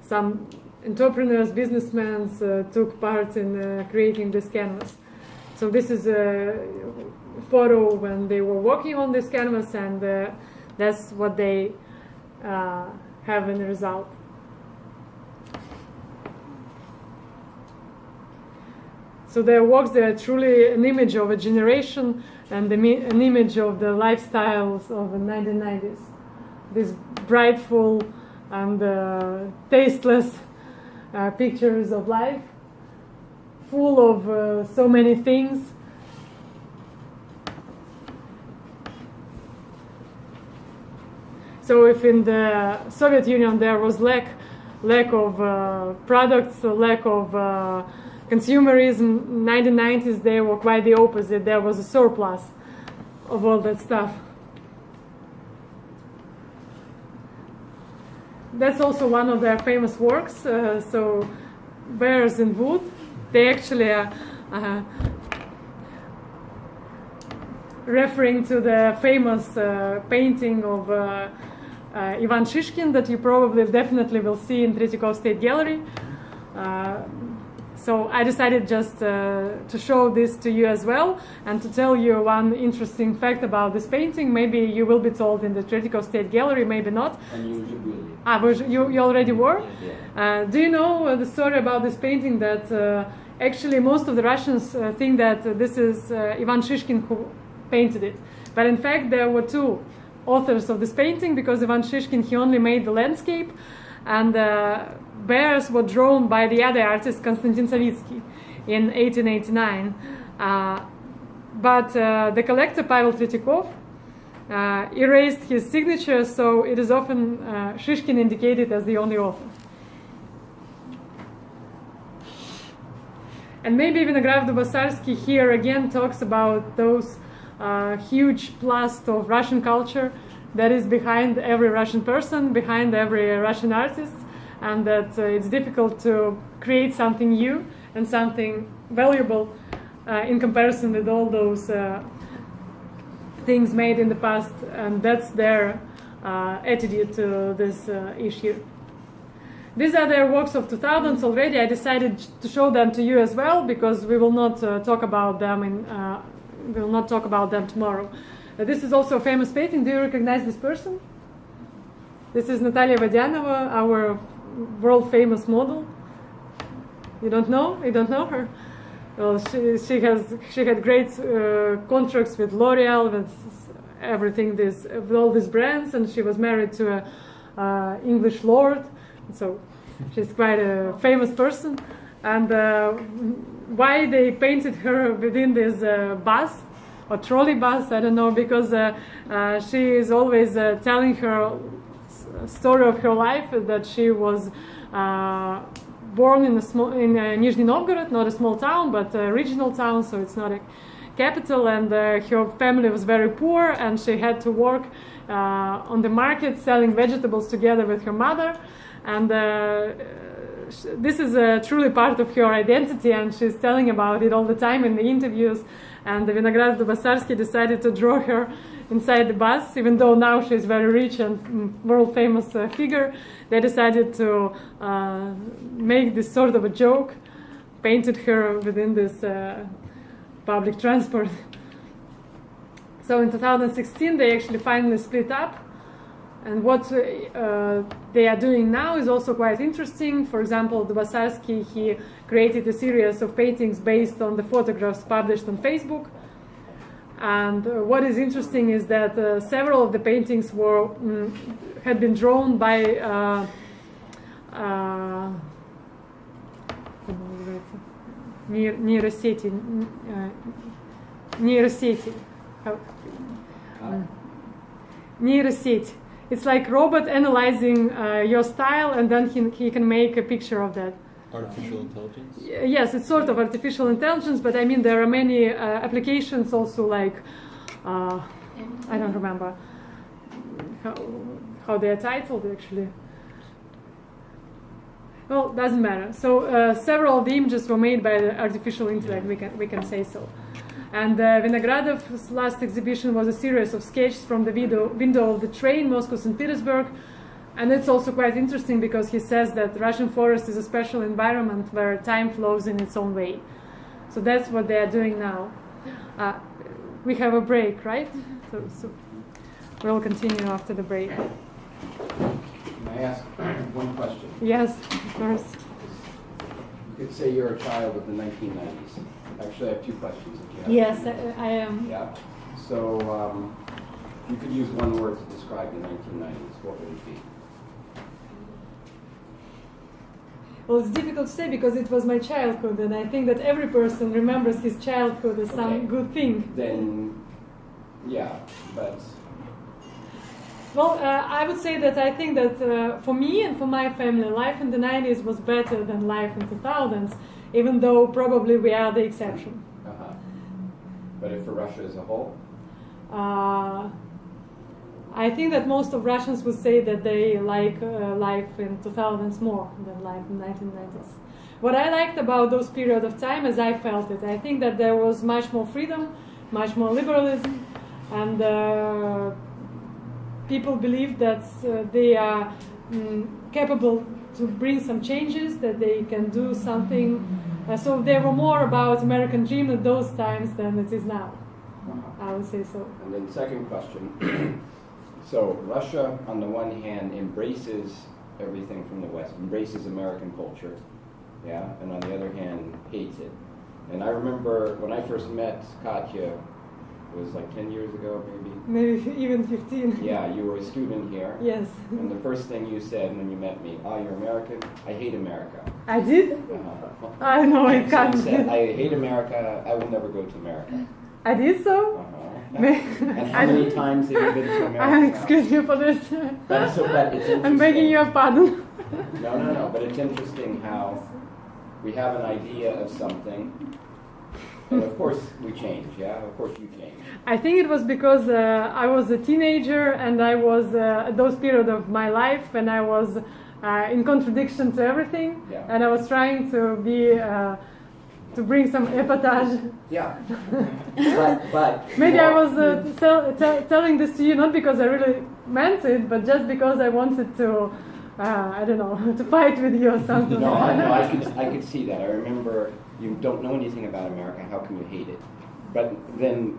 some entrepreneurs, businessmen took part in creating this canvas. So this is a photo when they were working on this canvas, and that's what they have in the result. So their works, they are truly an image of a generation and an image of the lifestyles of the 1990s. These brightful and tasteless pictures of life, full of so many things. So if in the Soviet Union there was lack of products, lack of consumerism, 1990s they were quite the opposite. There was a surplus of all that stuff. That's also one of their famous works. So Bears in Wood, they actually are referring to the famous painting of Ivan Shishkin that you probably definitely will see in Tretyakov State Gallery. So I decided just to show this to you as well, and to tell you one interesting fact about this painting. Maybe you will be told in the Tretyakov State Gallery, maybe not. You already were? Yeah. Do you know the story about this painting, that actually most of the Russians think that this is Ivan Shishkin who painted it. But in fact there were two authors of this painting, because Ivan Shishkin, he only made the landscape, and bears were drawn by the other artist, Konstantin Savitsky, in 1889. But the collector, Pavel Tretyakov, erased his signature, so it is often Shishkin indicated as the only author. And maybe Vinogradov Dubossarsky here again talks about those huge plast of Russian culture that is behind every Russian person, behind every Russian artist, and that it's difficult to create something new and something valuable in comparison with all those things made in the past, and that's their attitude to this issue. These are their works of 2000s already. I decided to show them to you as well, because we will not talk about them tomorrow. This is also a famous painting. Do you recognize this person? This is Natalia Vodianova, our world famous model. You don't know? You don't know her? Well, she had great contracts with L'Oreal, with everything, with all these brands, and she was married to an English lord. So She's quite a famous person. And why they painted her within this bus or trolley bus, I don't know, because she is always telling her story of her life, that she was born in Nizhny Novgorod, not a small town, but a regional town, so it's not a capital, and her family was very poor, and she had to work on the market selling vegetables together with her mother, and this is truly part of her identity, and she's telling about it all the time in the interviews. And the Vinogradov Dubossarsky decided to draw her inside the bus, even though now she's very rich and world famous figure. They decided to make this sort of a joke, painted her within this public transport. So in 2016 they actually finally split up. And what they are doing now is also quite interesting. For example, Dubossarsky, he created a series of paintings based on the photographs published on Facebook. And what is interesting is that several of the paintings had been drawn by нейросети. Нейросеть. It's like robot analyzing your style, and then he can make a picture of that. Artificial intelligence? Yes, it's sort of artificial intelligence, but I mean there are many applications also, like I don't remember how they are titled actually. Well, doesn't matter. So several of the images were made by the artificial intellect. We can say so. And Vinogradov's last exhibition was a series of sketches from the window of the train, Moscow-St. Petersburg. And it's also quite interesting because he says that Russian forest is a special environment where time flows in its own way. So that's what they are doing now. We have a break, right? So we'll continue after the break. Can I ask one question? Yes, of course. You could say you're a child of the 1990s. Actually, I have two questions if you have. Yes, I am. Yeah. So, you could use one word to describe the 1990s. What would it be? Well, it's difficult to say because it was my childhood, and I think that every person remembers his childhood as some good thing. Then, yeah, but... Well, I would say that I think that for me and for my family, life in the 90s was better than life in 2000s, even though probably we are the exception. Uh-huh. But if for Russia as a whole? I think that most of Russians would say that they like life in 2000s more than life in 1990s. What I liked about those periods of time, as I felt it, I think that there was much more freedom, much more liberalism, and people believed that they are capable to bring some changes, that they can do something. So they were more about American dream at those times than it is now. I would say so. And then second question. So Russia, on the one hand, embraces everything from the West, embraces American culture, yeah, and on the other hand, hates it. And I remember when I first met Katya, it was like 10 years ago, maybe? Maybe even 15. Yeah, you were a student here. Yes. And the first thing you said when you met me, oh, you're American? I hate America. I did? Uh-huh. I know, I can't. So you said, I hate America, I will never go to America. I did so? Uh-huh. And how many times have you been to America? Excuse me for this. But it's interesting. I'm begging your pardon. No, but it's interesting how we have an idea of something, and of course we change, yeah? Of course you change. I think it was because I was a teenager and I was at those periods of my life when I was in contradiction to everything, Yeah. and I was trying to be to bring some epatage. Yeah. but Maybe I was telling this to you not because I really meant it, but just because I wanted to, I don't know, to fight with you or something. No, I could see that. I remember you don't know anything about America. How can you hate it? But then,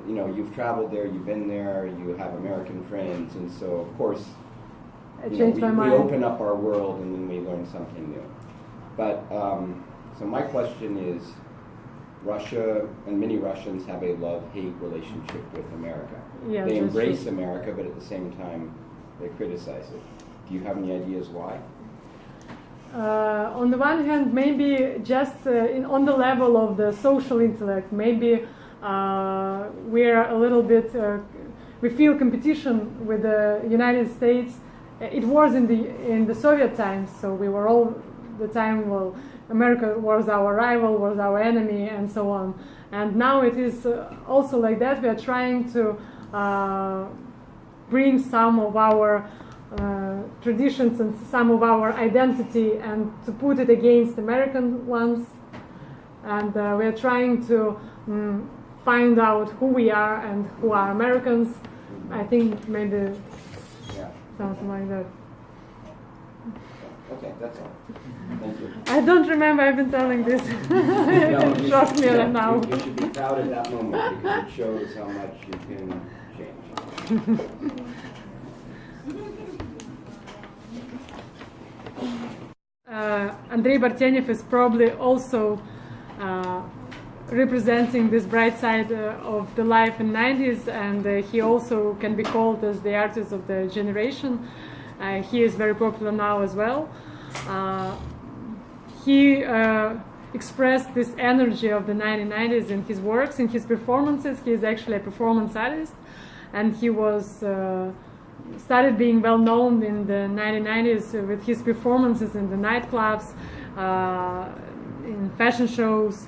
you've traveled there, you've been there, you have American friends, and so of course, I changed my mind. We open up our world and then we learn something new. But so my question is, Russia and many Russians have a love-hate relationship with America. Yeah, they embrace America, but at the same time, they criticize it. Do you have any ideas why? on the one hand, maybe just on the level of the social intellect, maybe we're a little bit, we feel competition with the United States. It was in the Soviet times, so we were all the time, well, America was our rival, was our enemy, and so on. And now it is also like that. We are trying to bring some of our traditions and some of our identity and to put it against American ones. And we are trying to find out who we are and who are Americans. I think maybe something like that. Okay, that's all. Thank you. I don't remember, I've been telling this. No, Trust me now. You should be proud of that moment because it shows how much you can change. Andrey Bartenev is probably also representing this bright side of the life in 90s, and he also can be called as the artist of the generation. He is very popular now as well. He expressed this energy of the 1990s in his works, in his performances. He is actually a performance artist, and he was started being well known in the 1990s with his performances in the nightclubs, in fashion shows.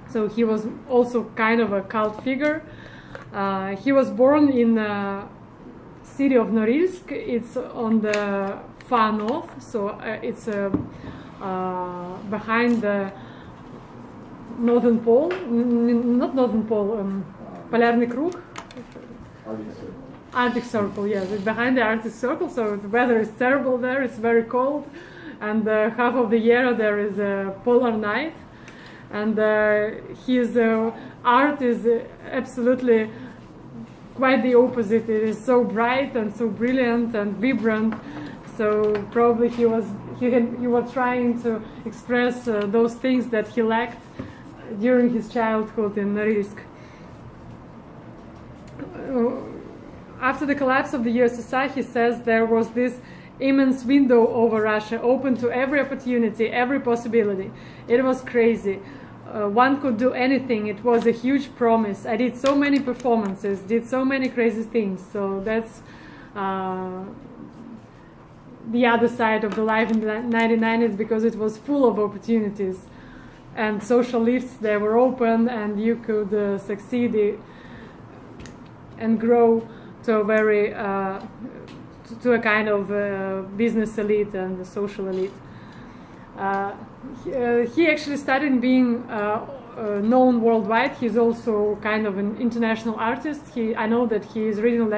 So he was also kind of a cult figure. He was born in the city of Norilsk. It's on the far north, so it's behind the northern pole, not northern pole, Полярный круг. Arctic Circle, yes, it's behind the Arctic Circle, so the weather is terrible there, it's very cold, and half of the year there is a polar night, and his art is absolutely quite the opposite. It is so bright and so brilliant and vibrant, so probably he was trying to express those things that he lacked during his childhood in Norilsk. After the collapse of the USSR, he says there was this immense window over Russia, open to every opportunity, every possibility. It was crazy. One could do anything. It was a huge promise. I did so many performances, did so many crazy things. So that's the other side of the life in the 1990s, because it was full of opportunities. And social lifts, they were open, and you could succeed and grow to a very to a kind of business elite and social elite. He actually started being known worldwide. He's also kind of an international artist. I know that he is reading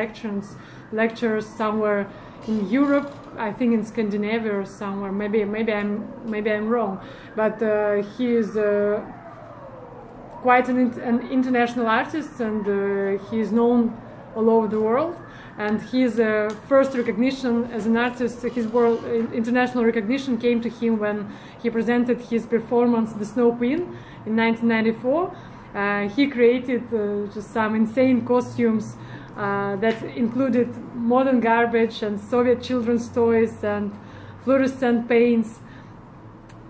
lectures somewhere in Europe. I think in Scandinavia or somewhere. Maybe I'm wrong, but he is quite an international artist, and he is known all over the world. And his first recognition as an artist, his international recognition came to him when he presented his performance "The Snow Queen" in 1994. He created just some insane costumes that included modern garbage and Soviet children's toys and fluorescent paints.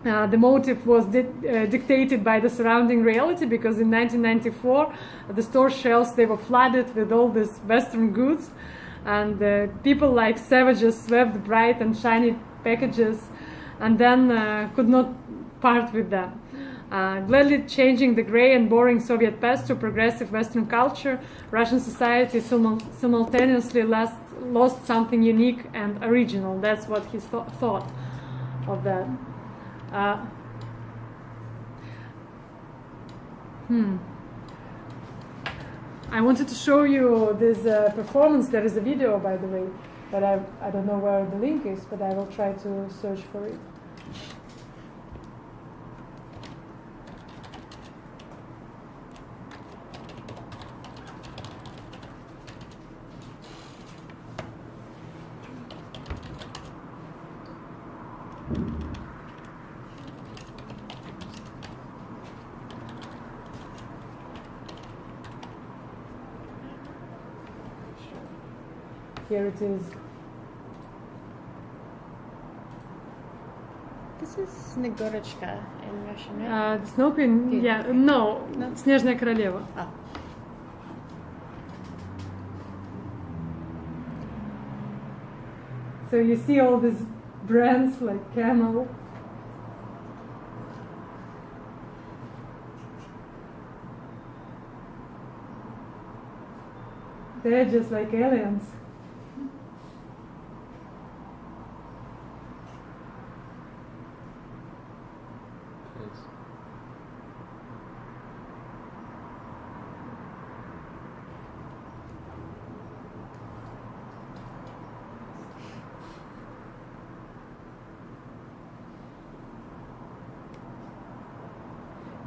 The motive was dictated by the surrounding reality, because in 1994 the store shelves, they were flooded with all these Western goods, and people like savages swept bright and shiny packages and then could not part with them. Gladly changing the gray and boring Soviet past to progressive Western culture, Russian society simultaneously lost something unique and original. That's what he thought of that. I wanted to show you this performance. There is a video, by the way, but I don't know where the link is, but I will try to search for it. Here it is. is Snegorotchka in Russian, right? The Snow Queen, yeah, no, Снежная королева. Oh. So you see all these brands like Camel. They're just like aliens.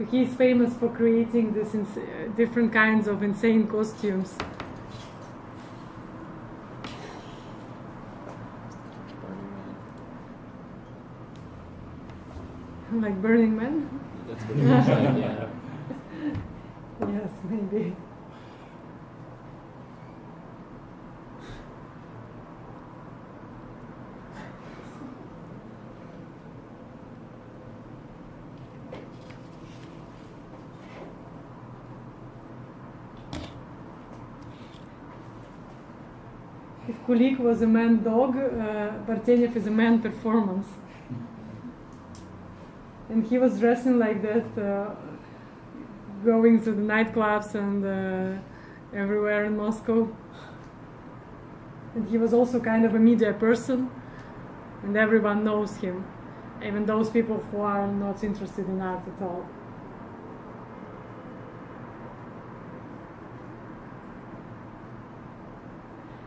He's famous for creating this different kinds of insane costumes. Like Burning Man? That's pretty much it, yeah. Yes, maybe. If Kulik was a man dog, Bartenev is a man performance. And he was dressing like that, going to the nightclubs and everywhere in Moscow. And he was also kind of a media person, and everyone knows him, even those people who are not interested in art at all.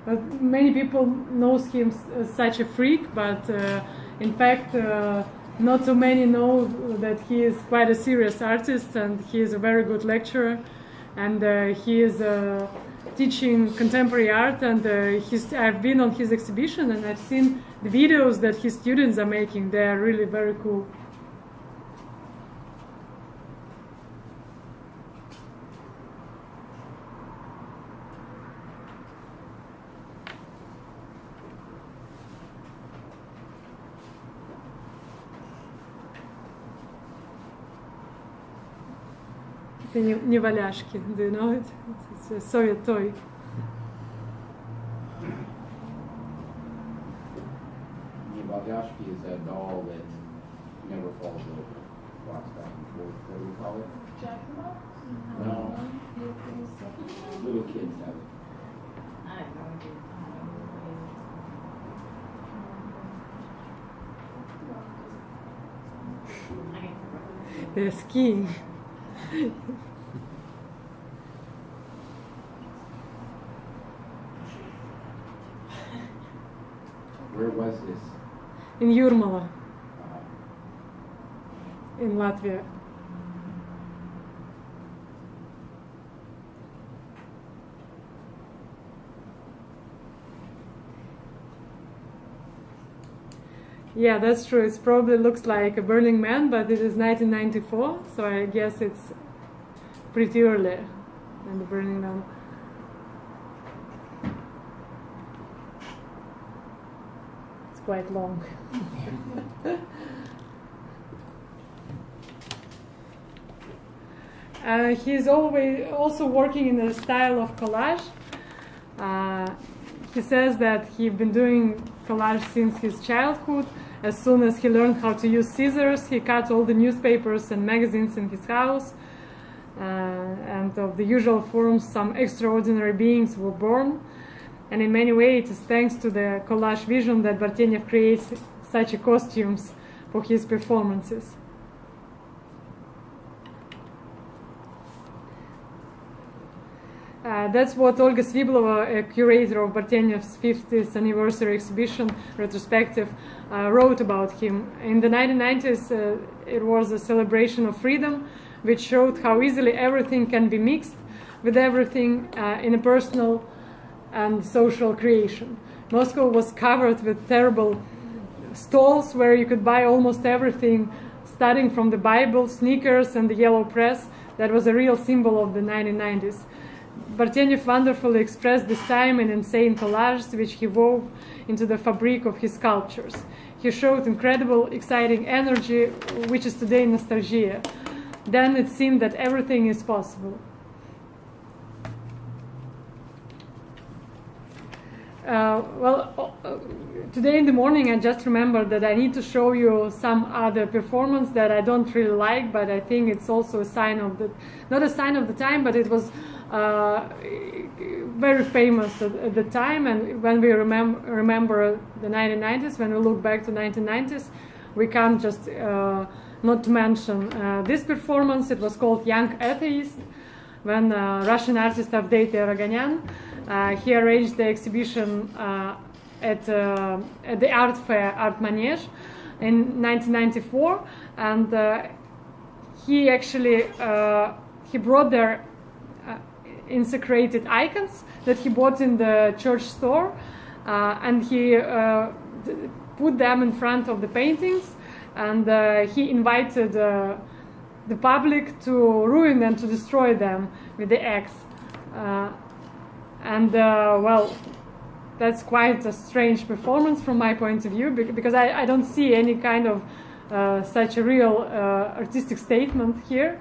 But many people knows him as such a freak, but in fact, not so many know that he is quite a serious artist, and he is a very good lecturer, and he is teaching contemporary art. And I've been on his exhibition, and I've seen the videos that his students are making. They are really very cool. Неваляшки, do you know it? It's a Soviet toy. Nevalyashki is a doll that never falls over, walks back and forth. What do we call it? Giacomo? No. Little kids have it. I have no idea. They're skiing. Where was this? In Yurmala, in Latvia. Yeah, that's true. It probably looks like a Burning Man, but it is 1994, so I guess it's pretty early than the Burning Man. It's quite long. He's always also working in a style of collage. He says that he's been doing collage since his childhood. As soon as he learned how to use scissors, he cut all the newspapers and magazines in his house. And of the usual forms, some extraordinary beings were born. And in many ways, it is thanks to the collage vision that Bartenev creates such costumes for his performances. That's what Olga Sviblova, a curator of Bartenev's 50th anniversary exhibition retrospective, wrote about him. In the 1990s, it was a celebration of freedom, which showed how easily everything can be mixed with everything in a personal and social creation. Moscow was covered with terrible stalls where you could buy almost everything, starting from the Bible, sneakers, and the yellow press. That was a real symbol of the 1990s. Bartenev wonderfully expressed this time in insane collages, which he wove into the fabric of his sculptures. he showed incredible, exciting energy, which is today nostalgia. Then it seemed that everything is possible. Today in the morning I just remembered that I need to show you some other performance that I don't really like, but I think it's also a sign of the, not a sign of the time, but it was very famous at the time. And when we remember the 1990s, when we look back to 1990s, we can't just not to mention this performance. It was called Young Atheist, when Russian artist Avdei Teraganyan he arranged the exhibition at the art fair Art Manege in 1994, and he actually he brought their insecrated icons that he bought in the church store, and he put them in front of the paintings, and he invited the public to ruin and to destroy them with the axe. Well, that's quite a strange performance from my point of view, because I don't see any kind of such a real artistic statement here.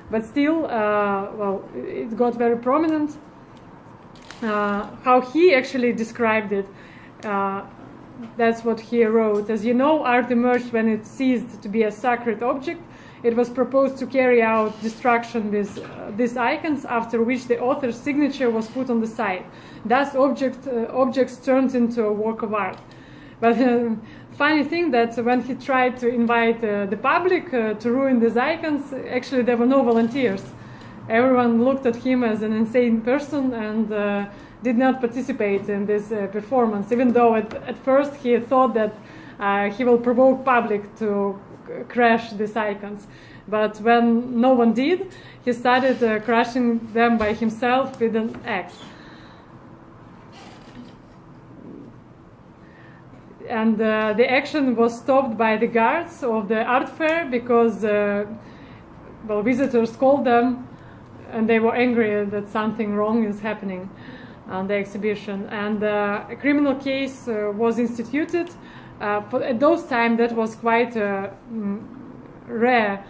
But still, well, it got very prominent. How he actually described it, that's what he wrote. As you know, art emerged when it ceased to be a sacred object. It was proposed to carry out destruction with these icons, after which the author's signature was put on the side. Thus, objects turned into a work of art. But funny thing that when he tried to invite the public to ruin these icons, actually there were no volunteers. Everyone looked at him as an insane person and did not participate in this performance, even though at first he thought that he will provoke public to crash these icons. But when no one did, he started crushing them by himself with an axe. And the action was stopped by the guards of the art fair, because well, visitors called them and they were angry that something wrong is happening on the exhibition. And a criminal case was instituted. At those times, that was quite rare.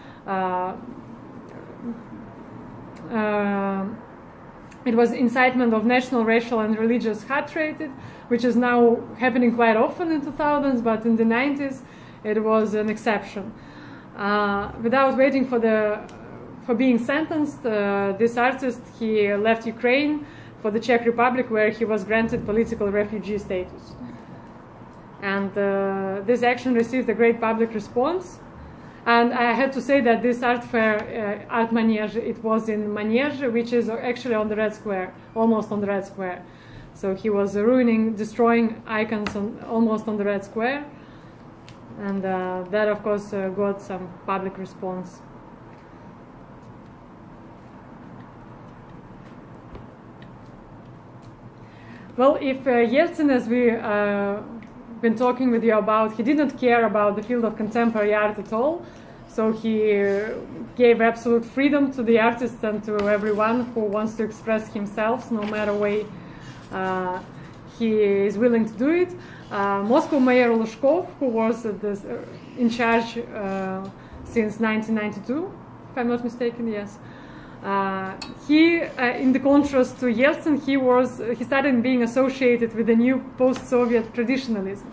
It was incitement of national, racial, and religious hatred, which is now happening quite often in 2000s, but in the 90s it was an exception. Without waiting for being sentenced, this artist, he left Ukraine for the Czech Republic, where he was granted political refugee status. And this action received a great public response. And I had to say that this art fair, Art Manege, it was in Manege, which is actually on the Red Square, almost on the Red Square. So he was destroying icons almost on the Red Square. And that, of course, got some public response. Well, if Yeltsin, as we been talking with you about, he didn't care about the field of contemporary art at all. So he gave absolute freedom to the artists and to everyone who wants to express himself, no matter way he is willing to do it. Moscow Mayor Luzhkov, who was in charge since 1992, if I'm not mistaken, yes. He, in the contrast to Yeltsin, he started being associated with the new post-Soviet traditionalism.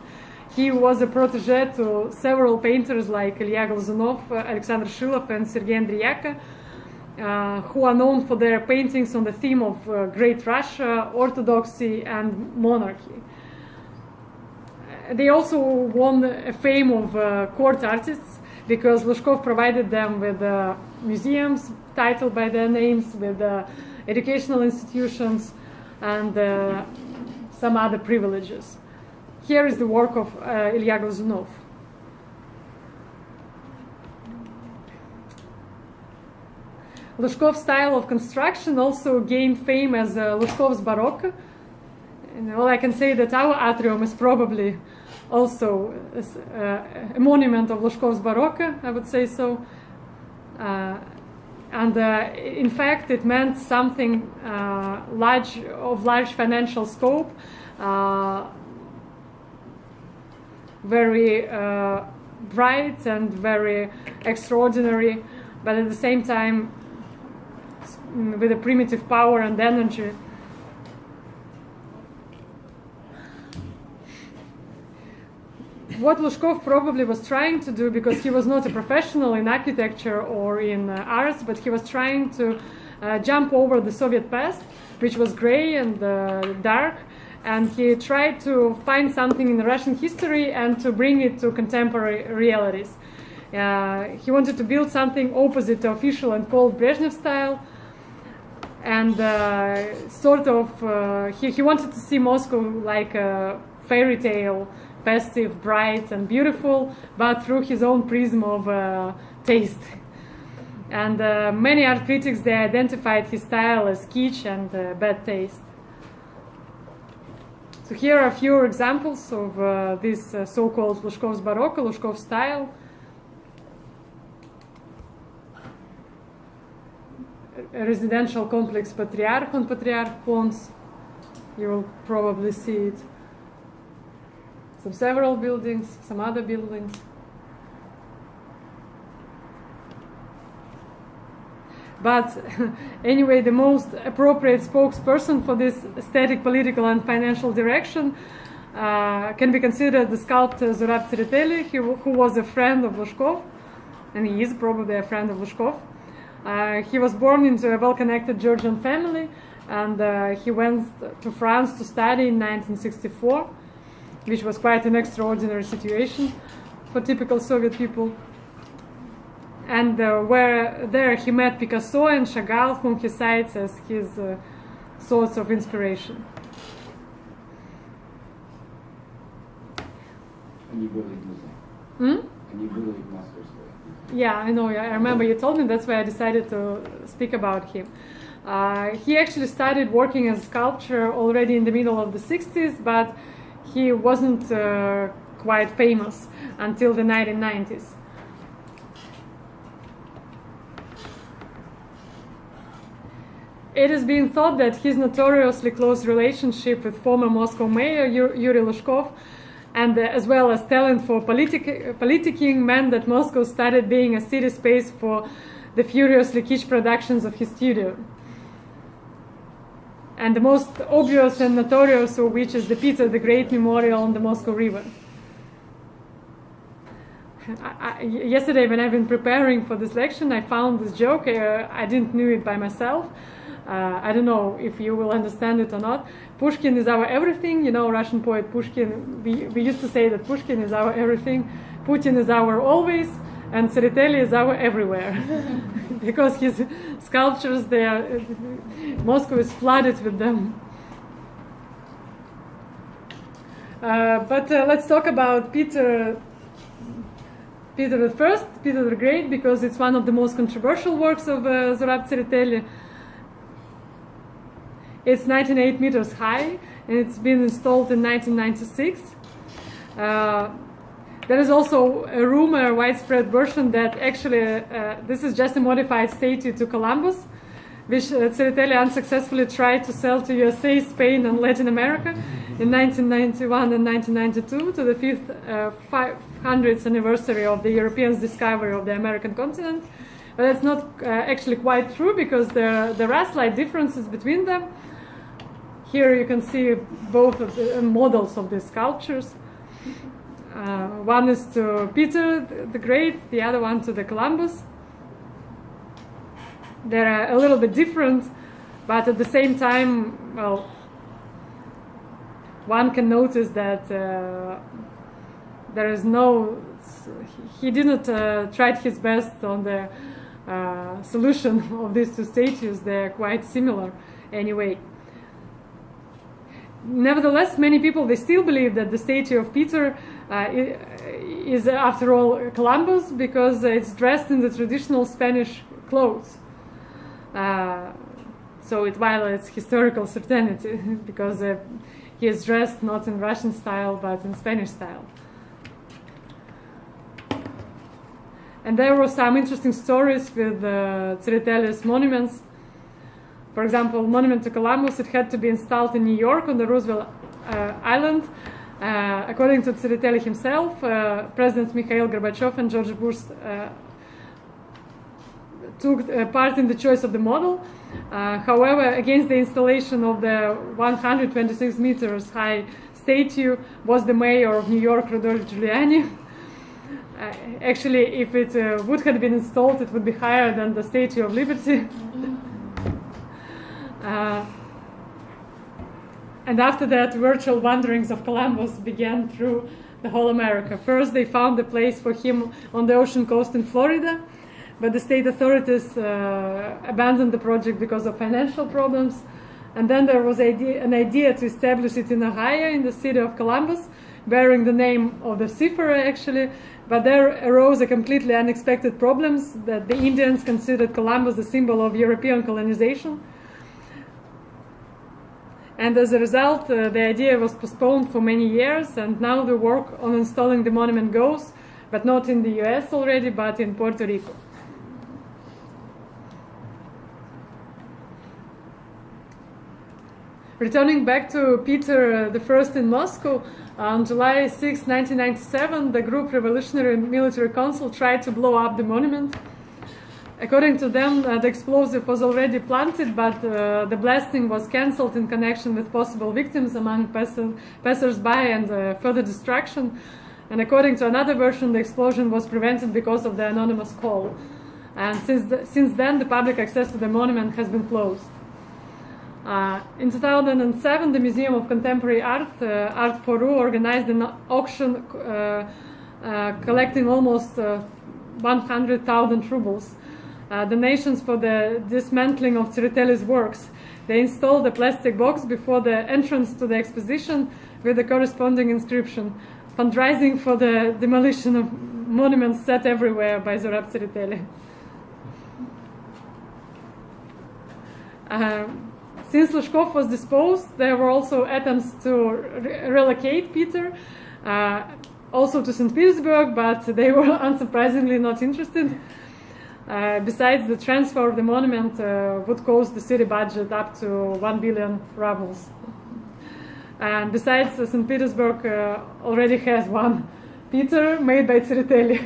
He was a protege to several painters like Ilya Glazunov, Alexander Shilov, and Sergei Andreyaka, who are known for their paintings on the theme of Great Russia, orthodoxy, and monarchy. They also won a fame of court artists, because Luzhkov provided them with museums titled by their names, with educational institutions, and some other privileges. Here is the work of Ilya Glazunov. Luzhkov's style of construction also gained fame as Luzhkov's baroque. And all I can say that our atrium is probably also a monument of Luzhkov's baroque, I would say so. And in fact, it meant something large financial scope, very bright and very extraordinary, but at the same time with a primitive power and energy. What Luzhkov probably was trying to do, because he was not a professional in architecture or in arts, but he was trying to jump over the Soviet past, which was gray and dark, and he tried to find something in the Russian history and to bring it to contemporary realities. He wanted to build something opposite to official and cold Brezhnev style, and he wanted to see Moscow like a fairy tale, festive, bright, and beautiful, but through his own prism of taste. And many art critics, they identified his style as kitsch and bad taste. So here are a few examples of this so-called Luzhkov's baroque, Luzhkov style. A residential complex Patriarch on Patriarch Pons. You will probably see it. Several buildings, some other buildings. But anyway, the most appropriate spokesperson for this aesthetic, political, and financial direction can be considered the sculptor Zurab Tsereteli, who was a friend of Luzhkov, and he is probably a friend of Luzhkov. He was born into a well-connected Georgian family, and he went to France to study in 1964, which was quite an extraordinary situation for typical Soviet people. And where there he met Picasso and Chagall, whom he cites as his source of inspiration. And you believe Muslim? And you believe Moscow's way? Yeah, I know. I remember you told me. That's why I decided to speak about him. He actually started working as a sculptor already in the middle of the 60s, but he wasn't quite famous until the 1990s. It is being thought that his notoriously close relationship with former Moscow mayor Yuri Luzhkov, and as well as talent for politicking, meant that Moscow started being a city space for the furiously kitsch productions of his studio. And the most obvious and notorious of which is the Peter the Great Memorial on the Moscow River. Yesterday, when I've been preparing for this lecture, I found this joke. I didn't know it by myself. I don't know if you will understand it or not. Pushkin is our everything. You know, Russian poet Pushkin. We used to say that Pushkin is our everything, Putin is our always, and Tsereteli is our everywhere. Because his sculptures, Moscow is flooded with them. But let's talk about Peter I, Peter the Great, because it's one of the most controversial works of Zurab Tsereteli. It's 98 meters high, and it's been installed in 1996. There is also a rumor, a widespread version, that actually this is just a modified statue to Columbus, which Tsereteli unsuccessfully tried to sell to USA, Spain, and Latin America in 1991 and 1992 to the 500th anniversary of the Europeans' discovery of the American continent. But that's not actually quite true, because there are slight differences between them. Here you can see both of the models of the sculptures. One is to Peter the Great, the other one to the Columbus. They're a little bit different, but at the same time, well, one can notice that there is no, he didn't try his best on the solution of these two statues. They're quite similar anyway. Nevertheless, many people, they still believe that the statue of Peter is, after all, Columbus, because it's dressed in the traditional Spanish clothes. So it violates historical certainty, because he is dressed not in Russian style, but in Spanish style. And there were some interesting stories with Tsereteli's monuments. For example, monument to Columbus, it had to be installed in New York on the Roosevelt Island, According to Tsereteli himself, Presidents Mikhail Gorbachev and George Bush took part in the choice of the model. However, against the installation of the 126 meters high statue was the mayor of New York, Rudolph Giuliani. Actually, if it would have been installed, it would be higher than the Statue of Liberty. And after that, virtual wanderings of Columbus began through the whole America. First, they found a place for him on the ocean coast in Florida, but the state authorities abandoned the project because of financial problems. And then there was an idea to establish it in Ohio, in the city of Columbus, bearing the name of the seafarer, actually. But there arose a completely unexpected problems that the Indians considered Columbus the symbol of European colonization. And as a result, the idea was postponed for many years, and now the work on installing the monument goes, but not in the US already, but in Puerto Rico. Returning back to Peter I in Moscow, on July 6, 1997, the group Revolutionary Military Council tried to blow up the monument. According to them, the explosive was already planted, but the blasting was cancelled in connection with possible victims among passers-by and further destruction. And according to another version, the explosion was prevented because of the anonymous call. And since then, the public access to the monument has been closed. In 2007, the Museum of Contemporary Art, Art Foru, organized an auction collecting almost 100,000 rubles. Donations for the dismantling of Tsereteli's works. They installed a plastic box before the entrance to the exposition with the corresponding inscription, fundraising for the demolition of monuments set everywhere by Zurab Tsereteli. Since Luzhkov was disposed, there were also attempts to relocate Peter, also to St. Petersburg, but they were unsurprisingly not interested. Besides, the transfer of the monument would cost the city budget up to 1 billion rubles. And besides, St. Petersburg already has one Peter made by Tsereteli.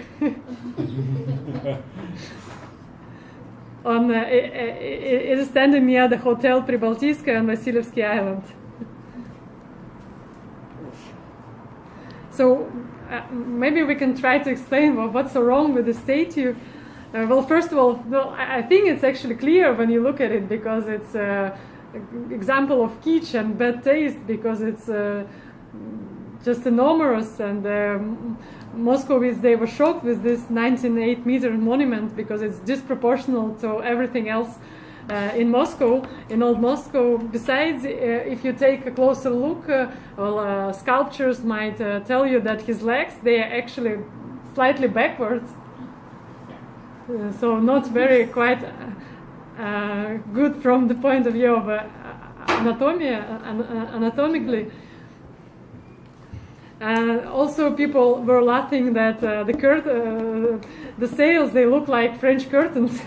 It is standing near the Hotel Pribaltiskaya on Vasilievsky Island. So maybe we can try to explain what's so wrong with the statue. Well, first of all, I think it's actually clear when you look at it, because it's an example of kitsch and bad taste, because it's just enormous, and Moscovites, they were shocked with this 19.8-meter monument because it's disproportional to everything else in Moscow, in old Moscow. Besides, if you take a closer look, sculptures might tell you that his legs, they are actually slightly backwards. So not very quite good from the point of view of anatomically. Also, people were laughing that the sails, they look like French curtains.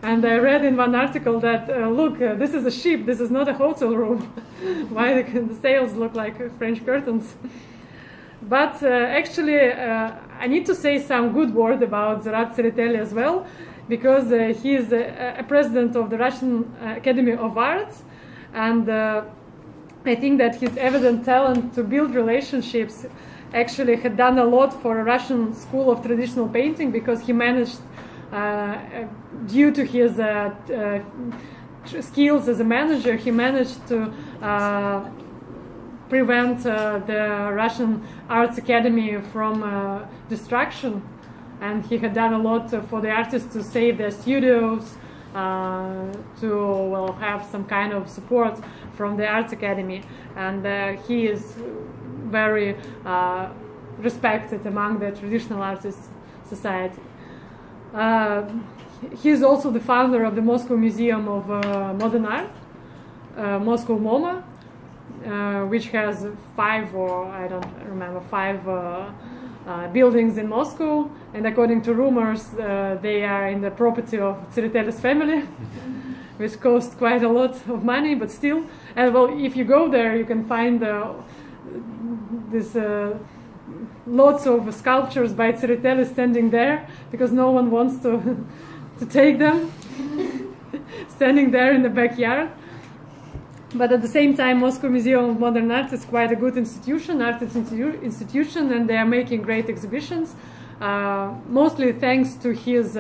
And I read in one article that, look, this is a ship, this is not a hotel room. Why the sails look like French curtains? But actually, I need to say some good word about Zurab Tsereteli as well, because he is a president of the Russian Academy of Arts, and I think that his evident talent to build relationships actually had done a lot for a Russian school of traditional painting, because he managed, due to his skills as a manager, he managed to prevent the Russian Arts Academy from destruction, and he had done a lot for the artists to save their studios, to have some kind of support from the Arts Academy, and he is very respected among the traditional artists society. He is also the founder of the Moscow Museum of Modern Art, Moscow MoMA, which has 5 buildings in Moscow, and according to rumors, they are in the property of Tsereteli's family, which cost quite a lot of money, but still. And well, if you go there, you can find this lots of sculptures by Tsereteli standing there because no one wants to to take them, standing there in the backyard. But at the same time, Moscow Museum of Modern Art is quite a good institution, institution, and they are making great exhibitions, mostly thanks to his,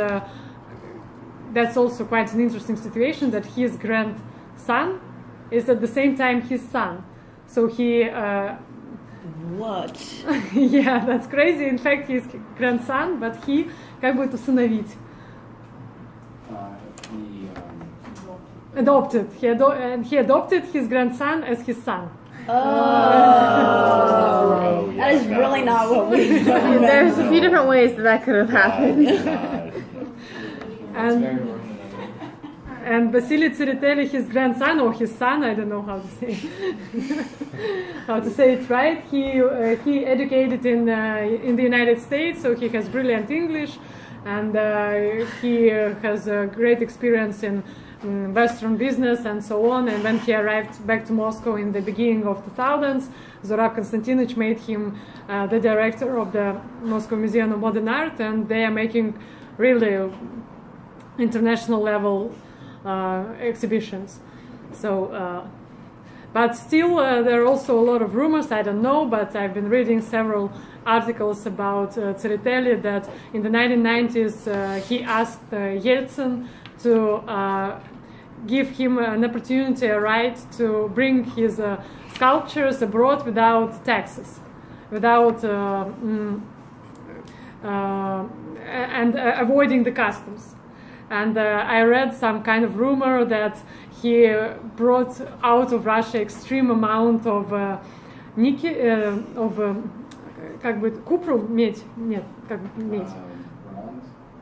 that's also quite an interesting situation, that his grandson is at the same time his son. So he... What? Yeah, that's crazy. In fact, he's grandson, but he как бы усыновить. Adopted. And he adopted his grandson as his son. Oh, that is really not what we do. There's a few different ways that could have happened. And Vasily Tsereteli, his grandson or his son, I don't know how to say how to say it right. He educated in the United States, so he has brilliant English, and he has a great experience in Western business and so on. And when he arrived back to Moscow in the beginning of 2000s, Zurab Konstantinovich made him the director of the Moscow Museum of Modern Art, and they are making really international level exhibitions. So, but still, there are also a lot of rumors. I don't know, but I've been reading several articles about Tsereteli that in the 1990s he asked Yeltsin to give him an opportunity, a right to bring his sculptures abroad without taxes, without and avoiding the customs. And I read some kind of rumor that he brought out of Russia extreme amount of как бы купру, медь, нет, как медь,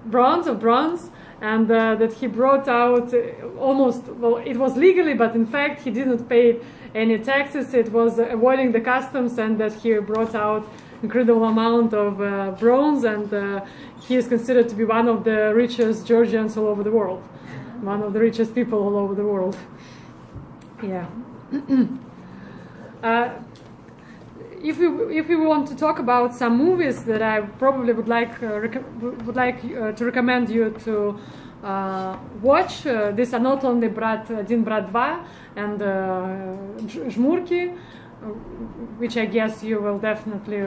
bronze, and that he brought out almost, well, it was legally, but in fact he didn't pay any taxes. It was avoiding the customs, and that he brought out incredible amount of bronze, and he is considered to be one of the richest Georgians all over the world, one of the richest people all over the world. Yeah. If we want to talk about some movies that I probably would like to recommend you to watch, these are not only Brat 1, Brat 2 and Жмурки, which I guess you will definitely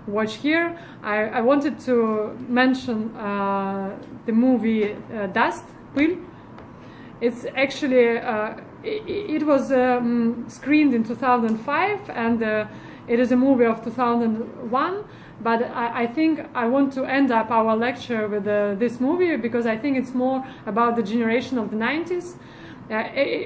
watch here. I wanted to mention the movie Dust, Пыль. It's actually, it was screened in 2005, and it is a movie of 2001, but I think I want to end up our lecture with this movie because I think it's more about the generation of the 90s.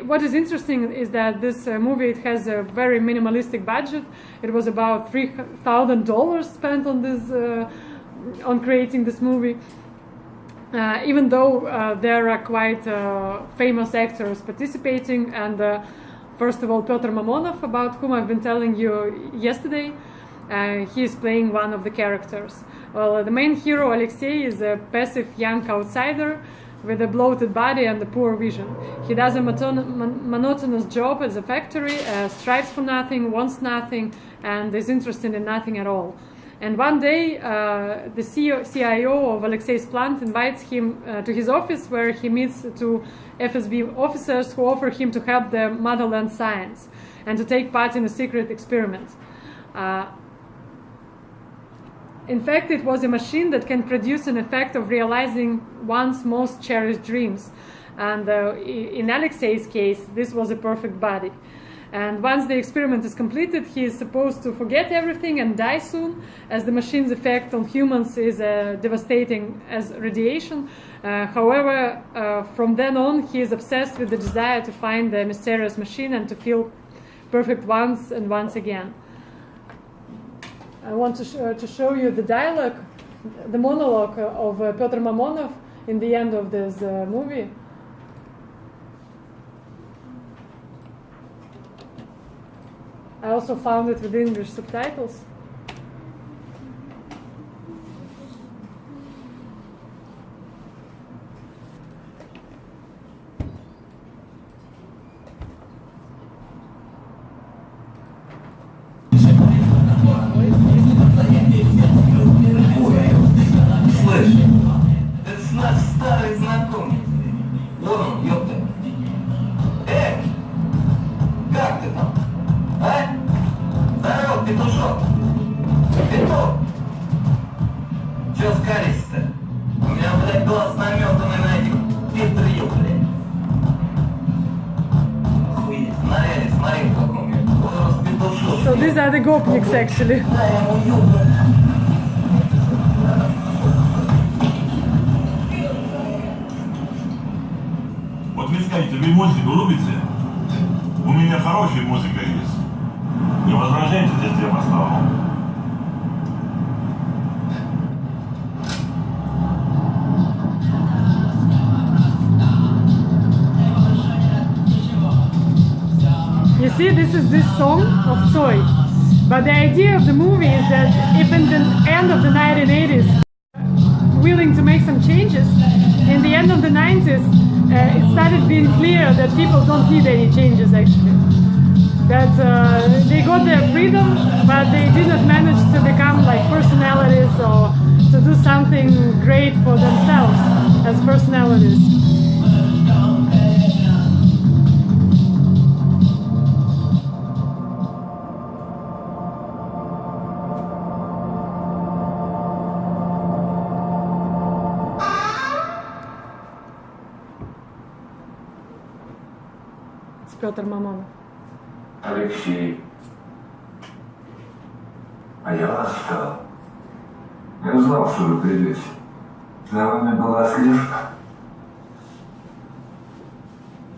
What is interesting is that this movie, it has a very minimalistic budget. It was about $3,000 spent on this, on creating this movie. Even though there are quite famous actors participating, and first of all, Pyotr Mamonov, about whom I've been telling you yesterday, he is playing one of the characters. Well, the main hero, Alexei, is a passive young outsider with a bloated body and a poor vision. He does a monotonous job at a factory, strives for nothing, wants nothing, and is interested in nothing at all. And one day, the CIO of Alexei's plant invites him to his office, where he meets two FSB officers who offer him to help the motherland science and to take part in a secret experiment. In fact, it was a machine that can produce an effect of realizing one's most cherished dreams. And in Alexei's case, this was a perfect body. And once the experiment is completed, he is supposed to forget everything and die soon, as the machine's effect on humans is devastating as radiation. However, from then on, he is obsessed with the desire to find the mysterious machine and to feel perfect once and once again. I want to show you the dialogue, the monologue of Pyotr Mamonov in the end of this movie. I also found it with English subtitles. наметанный на этих петрил, блядь. Охуеть, смотри, как он мне распетушил. So these are the gopniks actually. Да, я ему ёбну. Вот вы скажите, вы музыку любите? У меня хорошая музыка есть. Не возражайте, если я поставлю. You see, this is this song of Tsoi. But the idea of the movie is that if in the end of the 1980s, willing to make some changes, in the end of the 90s, it started being clear that people don't need any changes actually. That they got their freedom, but they did not manage to become like personalities or to do something great for themselves as personalities. Петр Мамонов. Алексей, а я вас ждал. Я знал, что вы придете. За вами была слежка.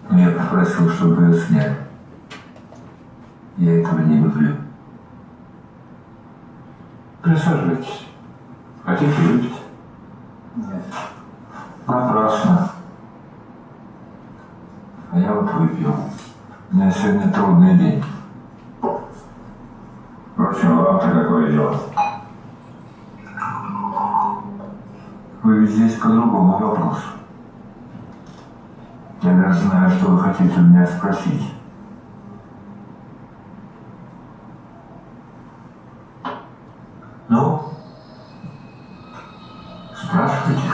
Но я попросил, чтобы ее сняли. Я этого не люблю. Присаживайтесь. Хотите выпить? Нет. Напрасно. А я вот выпил. У меня сегодня трудный день. Впрочем, вам-то какое дело? Вы ведь здесь по другому вопросу. Я даже знаю, что вы хотите у меня спросить. Ну? Спрашивайте.